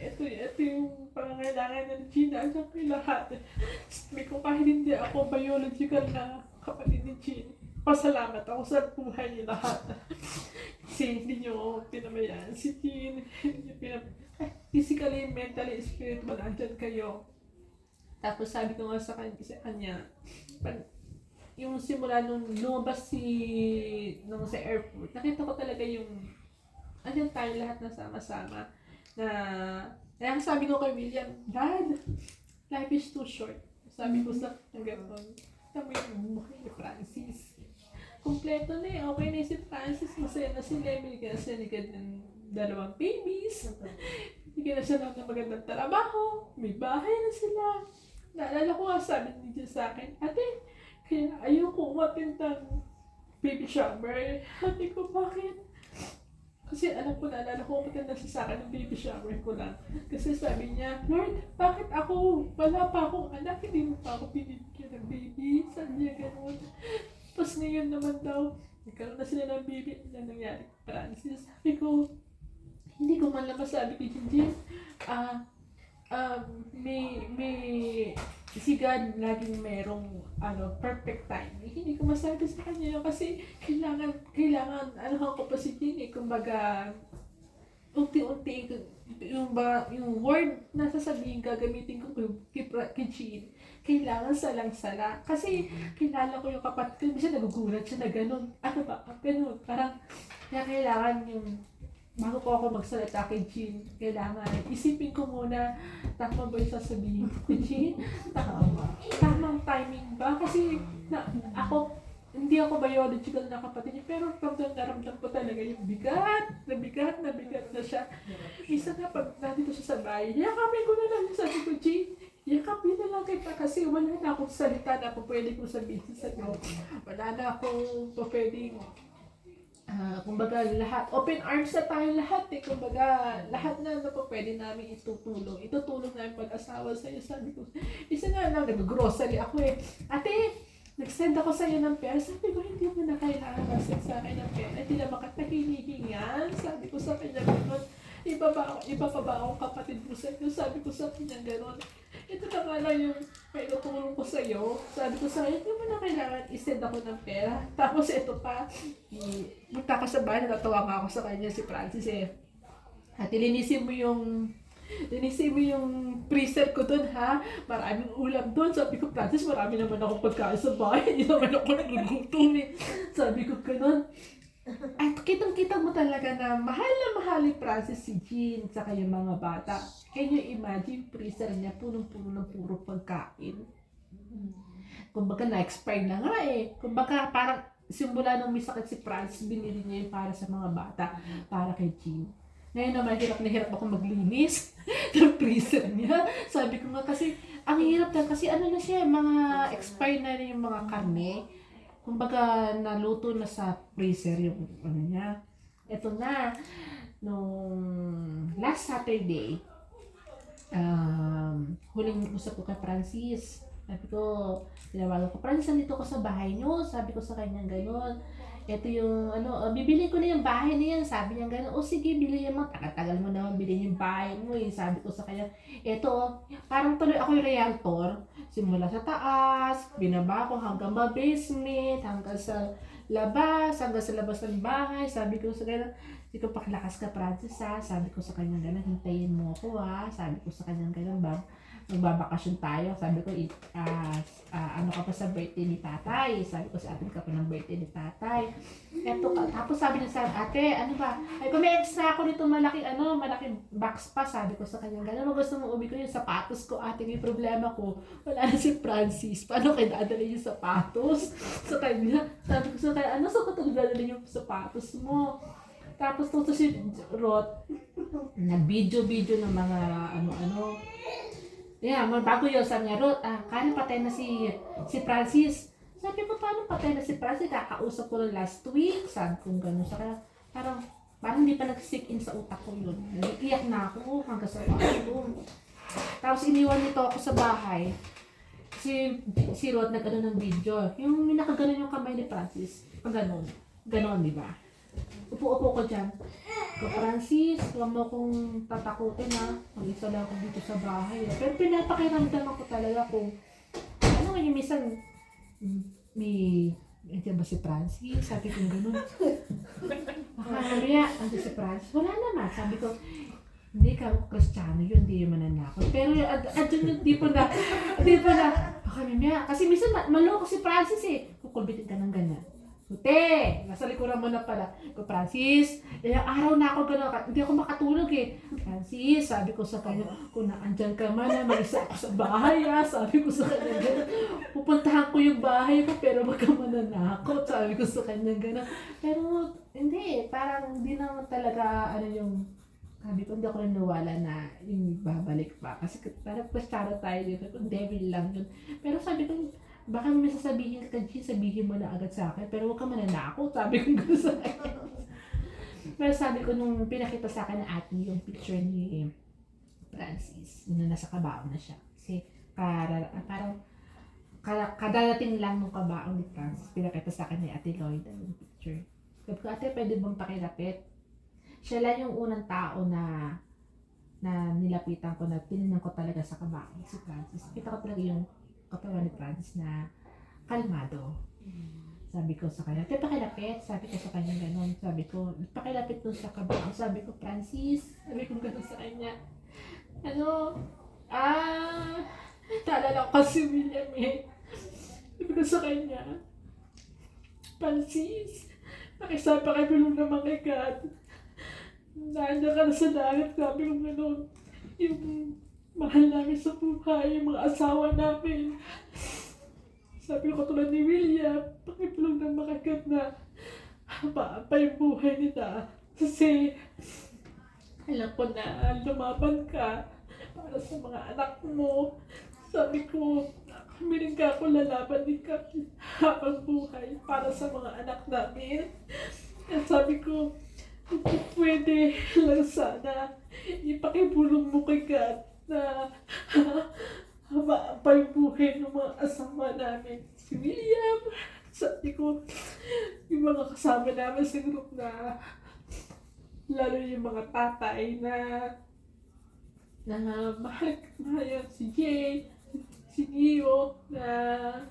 ito yung pangangailangan ng Gina hanggang kay lahat. Sabi ko kahit hindi ako biological na kapatid ni Jean, pasalamat ako sa buhay ni lahat. Kasi hindi nyo pinamayaan si Jean, physically, mentally, spiritual, andyan kayo. Tapos sabi ko nga sa kanya, yung simula nung lumabas nung sa airport, nakita ko talaga yung andyan tayo lahat na sama-sama na kaya sabi ko kay William, Dad, life is too short. Sabi ko sa gano'n, tama yung buhay ni Francis. Kompleto na eh, okay na si Francis, masaya na sila, binigyan na siya ng 2 babies, binigyan na siya ng magandang trabaho, may bahay na sila. Naalala ko nga sabi niya sa akin, ate, kaya ayoko umattend ng baby shower. Sabi ko, bakit? Kasi alam ko, naalala ko umattend na siya sa akin ng baby shower ko lang. Kasi sabi niya, Lord, bakit ako? Wala pa akong anak, hindi mo pa ako binibigyan ng baby. Sabi niya gano'n. Tapos ngayon naman daw, nagkaroon na sila ng baby. Ano nangyari? Francis, sabi ko, hindi ko man lang masabi kay Jinjin. Si God laging merong perfect time. Hindi ko masabi sa kanya yun kasi kailangan ko pa si Jean kumbaga unti-unti yung word na sasabihin gagamitin ko kay Jean. Kailangan salang-sala. Kasi kilala ko yung kapatid ko, siya nagugulat siya na gano'n. Ano ba? Gano'n. Parang kailangan yung bago ko ako magsalita kay Jean, kailangan isipin ko muna, tama ba yung sasabihin ko kay Jean? Tamang timing ba? Kasi hindi ako biological na kapatid niya, pero naramdam ko talaga yung bigat na siya. Isa nga pag nandito siya sa bahay, yakapin ko na lang yung sabi ko, Jean, yakapin na lang kita kasi wala na akong salita na pwede kong sabihin sa iyo. Wala na akong pwedeng kumbaga lahat, open arms na tayo lahat eh, kumbaga lahat na pwede namin itutulong namin mag-asawa sa'yo. Sabi ko, isa nga lang, nag-grocery ako eh, ate, nag-send ako sa'yo ng pera. Sabi ko, hindi mo na kailangan mag-send sa akin ng pera, hindi naman ka hinihingan. Sabi ko sa kanya gano'n, iba pa ba akong kapatid mo sa'yo? Sabi ko sa kanya gano'n, ito na nga lang yung may tutulong ko sa'yo. Sabi ko sa kanya, hindi mo na kailangan i-send ako ng pera. Tapos ito pa, punta ko sa bahay, natawa nga ako sa kanya si Francis eh. At linisin mo yung freezer ko dun ha. Maraming ulam dun. Sabi ko, Francis, marami naman akong pagkain sa bahay. Hindi naman ako nagugutom eh. Sabi ko, ganun. At kitang kitang-kita mo talaga na mahal ni Francis si Jean sa kanyang mga bata. Can you imagine, freezer niya punong-puno ng puro pagkain. Kumbaga na-expire na nga eh. Kumbaga parang simula nung may sakit si Francis, binili niya yung para sa mga bata, para kay Jean. Ngayon naman, hirap na hirap ako maglinis ng freezer niya. Sabi ko nga kasi, ang hirap na kasi ano na siya, mga expire na rin yung mga karne. Kumbaga, naluto na sa freezer yung ano niya. Ito na, nung last Saturday, huling usap ko kay Francis. Sabi ko, tinawagan ko, Francis, nandito ko sa bahay niyo. Sabi ko sa kanya gano'n. Ito yung, bibili ko na yung bahay na yan. Sabi niya gano'n, o sige, bili yan mo. Tagal mo naman bilhin yung bahay mo eh. Sabi ko sa kanya, ito, parang tuloy ako yung realtor. Simula sa taas, binaba ko hanggang basement, hanggang sa labas ng bahay. Sabi ko sa kanya, hindi ko pakilakas ka, Francis ha. Sabi ko sa kanya gano'n, hintayin mo ako ha. Sabi ko sa kanya gano'n, magbabakasyon tayo. Sabi ko, ano ka pa sa birthday ni tatay? Sabi ko sa atin ka pa ng birthday ni tatay. Eto, tapos sabi niya sa ate, ano ba? Ay, kung may extra ako nito malaking box pa. Sabi ko sa kanya, gano'n, gusto mo ubi ko yung sapatos ko, ate, may problema ko. Wala na si Francis. Paano kayo dadalhin yung sapatos? Sa kanya, sabi ko sa kanya, ano sa katulad dadalhin yung sapatos mo? Tapos tuto si Roth, nag-video ng mga ano-ano. Yeah, bago yun, sabi niya, Ruth, kaya patay na si Francis. Sabi ko, paano patay na si Francis? Kakausap ko lang last week. Sabi ko gano'n siya. Kaya parang hindi pa nag-stick in sa utak ko yun. Nag-iyak na ako hanggang sa bathroom. Tapos iniwan nito ako sa bahay. Si Ruth nag-ano ng video. Yung nakaganon yung kamay ni Francis. Pag ganon, di ba? Upo-upo ko dyan. So, Francis, huwag mo kong tatakutin ha. Mag-isa lang ako dito sa bahay. Pero pinapakiramdam ako talaga kung ano nga yung minsan nandiyan ba si Francis? Sabi ko gano'n. Baka mamaya, nandiyan si Francis. Wala naman. Sabi ko, hindi ka Kristiyano yun, hindi yung mananakot. Pero andun yung di pa na. Baka mamaya. Kasi minsan maloko si Francis eh. Kukulbitin ka ng ganyan. Te, nasa likuran mo na pala. Ko, Francis, ilang araw na ako gano'n, hindi ako makatulog eh. Francis, sabi ko sa kanya, kung naandyan ka man, mag-isa ako sa bahay ah. Sabi ko sa kanya gano'n, pupuntahan ko yung bahay ko, pero wag ka mananakot. Sabi ko sa kanya gano'n. Pero, hindi, parang hindi naman talaga, sabi ko, hindi ako nanawala na yung babalik pa. Kasi parang Kristiyano tayo dito, devil lang yun. Pero sabi ko, baka may sasabihin ka, sabihin mo na agad sa akin, pero huwag ka mananakot, sabi ko gano'n sa akin. Pero sabi ko, nung pinakita sa akin ng ate yung picture ni Francis, nung nasa kabaong na siya. Kasi parang kadarating lang nung kabaong ni Francis, pinakita sa akin ni Ate Lloyd yung picture. Sabi ko, ate, pwede bang pakilapit? Siya lang yung unang tao na nilapitan ko, na tinignan ko talaga sa kabaong si Francis. Kita ko talaga yung katawan ni Francis na kalmado. Sabi ko sa kanya, pakilapit. Sabi ko sa kanya gano'n. Sabi ko, pakilapit doon sa kabaong. Sabi ko, Francis. Sabi ko gano'n sa kanya. Naalala ko kasi William eh. Sabi ko sa kanya, Francis, pakisapakibulong naman kay God. Nandiyan ka na sa langit. Sabi ko gano'n. Yung mahal namin sa buhay, yung mga asawa namin. Sabi ko tulad ni William, pakipulong ng makagat na haba pa yung buhay nila. Kasi alam ko na lumaban ka para sa mga anak mo. Sabi ko, humiling ka ako, lalaban din ka habang buhay para sa mga anak namin. At sabi ko, pwede lang sana ipakibulong mo kay God na haba pa yung buhay ng mga asawa namin. Si William, sabi ko, yung mga kasama namin sa group na, lalo yung mga tatay na mahal yan, si Jay, si Neo, ang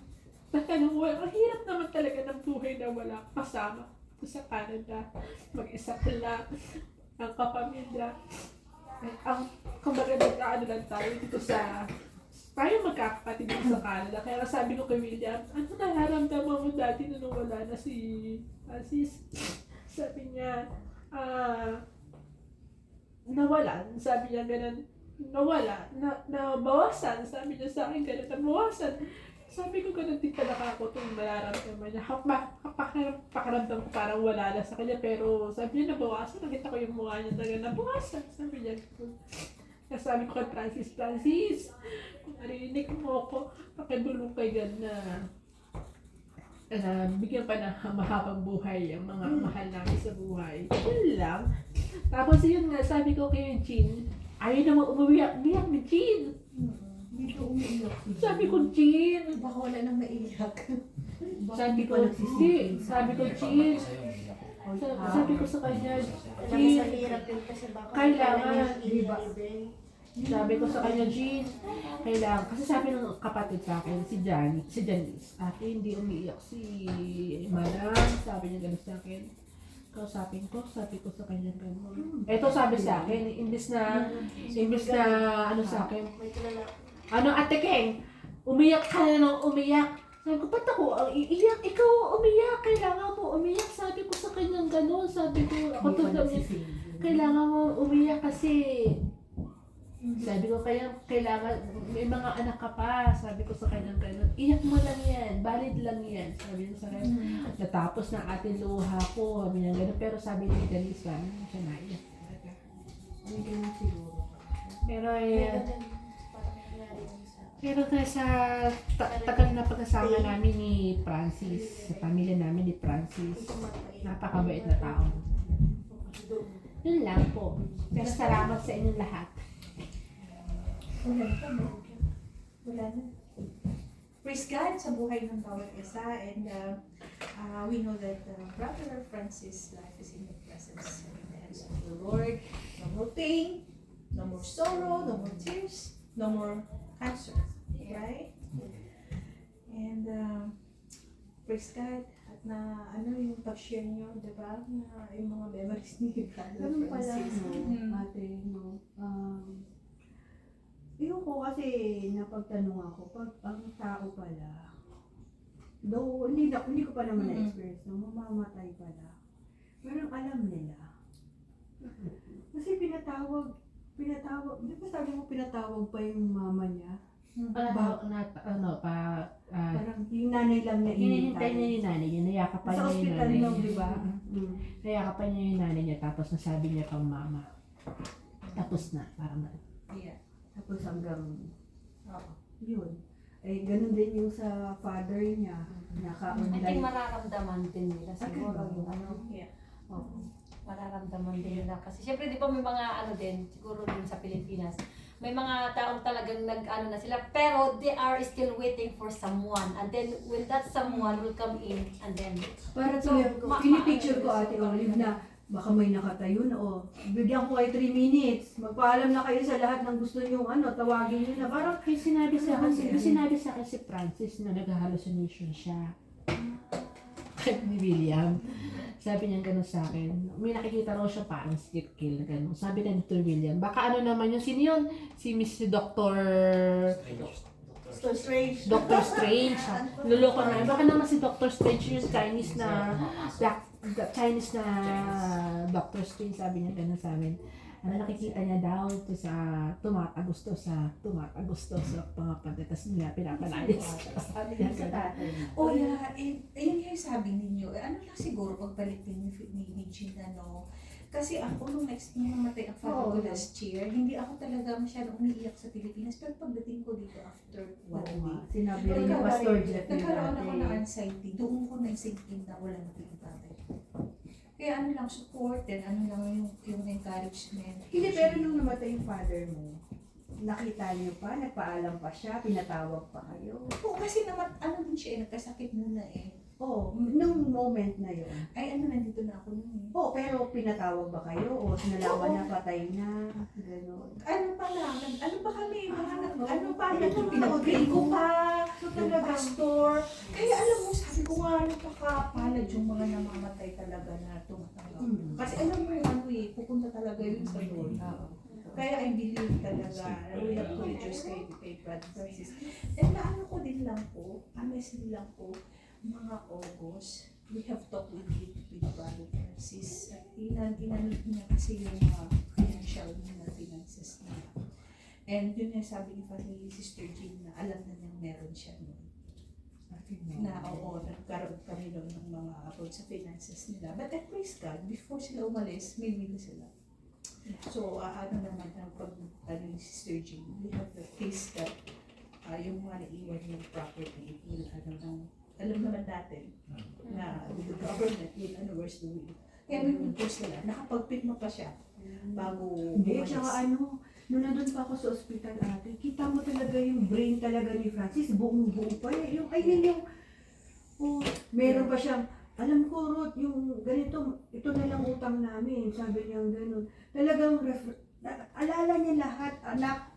hirap naman talaga ng buhay na wala kasama sa Canada. Mag-isa ko lang, ang kapamilya. Kumbaga nag-ano lang tayo dito tayo magkakapatid dito sa Canada. Kaya sabi ko kay William, ano nararamdaman mo dati na nung wala na si Francis? Sabi niya, nawalan. Sabi niya ganun, nawala, nabawasan. Sabi niya sa akin ganun, nabawasan. Sabi ko ganun din pala ako itong nararamdaman niya. Pakiramdam ko parang wala na sa kanya, pero sabi niya nabawasan. Nakita ko yung mukha niya talaga nabawasan. Sabi niya ganun. Kaya sabi ko kay Francis, kung narinig mo ako, pakibulong kay God na bigyan pa ng mahabang buhay ang mga mahal namin sa buhay. Yun lang. Tapos yun nga, sabi ko kay Jean, ayaw naman umiyak ni Jean. Hindi ko umiiyak. Sabi ko, Jean. Baka wala nang maiyak. Sabi ko, hindi. Sabi ko, Jean. Sabi ko sa kanya, Jean, kailangan, di ba? Sabi ko sa kanya, Jean, kailangan, kasi sabi ng kapatid sa akin, si Janice, ate, hindi umiiyak si Madam, sabi niya gano'n sa akin. Kausapin ko, sabi ko sa kanya gano'n. Eto sabi sa akin, imbis na, ano sa akin, Ate Keng, umiyak ka na nang umiyak. Sabi ko, ba't ako ang iiyak? Ikaw umiyak, kailangan mo umiyak. Sabi ko sa kanya gano'n, sabi ko, ako to kailangan mo umiyak kasi sabi ko, kailangan, may mga anak ka pa. Sabi ko sa kanya gano'n, iyak mo lang yan, valid lang yan. Sabi niya sa kanya, natapos na ating luha ko. Sabi niya gano'n, pero sabi ni Denise, hindi siya naiyak talaga. Hindi ganun siguro. Pero sa tagal na pagkasama namin ni Francis, sa pamilya namin ni Francis, napakabait na tao. Yun lang po. Pero salamat sa inyong lahat. Wala na. Praise God sa buhay ng bawat isa, and we know that Brother Francis' life is in the presence and in the hands of the Lord. No more pain, no more sorrow, no more tears, no more cancer, right? And praise God at na yung pag-share niyo, di ba? Na yung mga memories ni Brother Francis. Ate, yun ko kasi napagtanong ako, pag ang tao pala, though hindi ko pa naman na-experience, mamamatay pala, parang alam nila. Kasi pinatawag, di ba sabi mo pinatawag pa yung mama niya? Parang yung nanay lang na Hinihintay niya yung nanay niya, nayakapan sa niya yung hospital nanay lang, niya. di ba? Nayakapan niya yung nanay niya, tapos nasabi niya pang mama. Tapos na, parang Yeah. Tapos hanggang, yun. Eh, ganun din yung sa father niya, I think naka-online. mararamdaman din nila siguro yung mararamdaman din nila kasi syempre di ba may mga din siguro din sa Pilipinas may mga taong talagang na sila pero they are still waiting for someone and then when that someone will come in and then Para pinipicture ko Ate Olive na baka may nakatayo na bigyan ko kayo 3 minutes, magpaalam na kayo sa lahat ng gusto nyo, tawagin nyo na. Parang may sinabi sa akin si Francis na nag-hallucination siya. Ni William. Sabi niya gano'n sa akin. May nakikita raw siya parang skip kill na gano'n. Sabi na Dr. William, baka naman yun. Sino yun? Si Miss Dr. Strange. Dr. Strange. Luloko na. Baka naman si Dr. Strange yung Chinese na Dr. Strange, sabi niya gano'n sa amin. Nakikita niya daw ito sa tumatagusto sa mga pante. Tapos niya pinapalayas. Sabi niya sa tatay. Ayun yung sabi ninyo. Ano lang siguro pagbalik din ni Gina, no? Kasi ako nung namatay ang father ko last year, hindi ako talaga masyadong umiiyak sa Pilipinas. Pero pagdating ko dito after 1 week, sinabi rin ni Pastor Jeff nagkaroon ako ng anxiety. Doon ko na-sinking na wala na yung tatay ko. Kaya lang support and lang yung encouragement. Hindi, pero nung namatay yung father mo, nakita niyo pa, nagpaalam pa siya, pinatawag pa kayo. Oo, kasi din siya, nagkasakit muna Nung moment na yun. Ay, nandito na ako nun Pero pinatawag ba kayo? O nalaman na patay na? Gano'n. Pinag-pray ko pa, yung pastor. Kaya alam mo, sabi ko nga, napakapalad yung mga namamatay talaga na tumatanggap. Kasi alam mo pupunta talaga yun sa Lord. Kaya I believe talaga, we have to rejoice kay Brother Francis. And naano ko din lang po, honestly lang po, mga August, we have talked with Brother Francis. Francis, inanod niya kasi yung financial na finances niya. And yun yung sabi ni Sister Jean na alam na niyang meron siya noon. Na oo, nagkaroon kami noon ng mga about sa finances nila. But I praise God, before sila umalis, may will sila. So, ano naman ang pag ni Sister Jean, we have the case that yung mga naiwan yung property, yung alam naman natin na the government will where's the will. Kaya may impose nila, nakapagpirma pa siya bago Hindi, umalis. tsaka nung nandun pa ako sa ospital ate, kita mo talaga yung brain talaga ni Francis, buong-buo pa eh. Meron pa siyang, alam ko Ruth, yung ganito, ito na lang utang namin, sabi niya ganun. Talagang, alala niya lahat,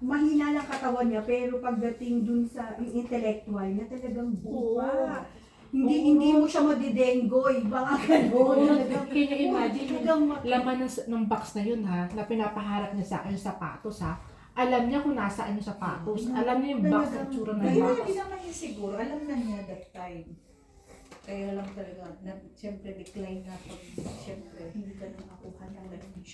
mahina lang katawan niya, pero pagdating dun sa yung intellectual niya, talagang buo pa. Hindi mo siya madidenggoy, baka gano'n. Can you imagine Talagang yung laman ng box na yun ha, na pinapaharap niya sa akin yung sapatos ha. Alam niya kung nasaan yung sapatos. Alam niya yung box at tsura ng Kaya box. hindi naman yun siguro, alam na niya that time. Kaya lang talaga, siyempre decline na pag siyempre hindi ka na makuha ng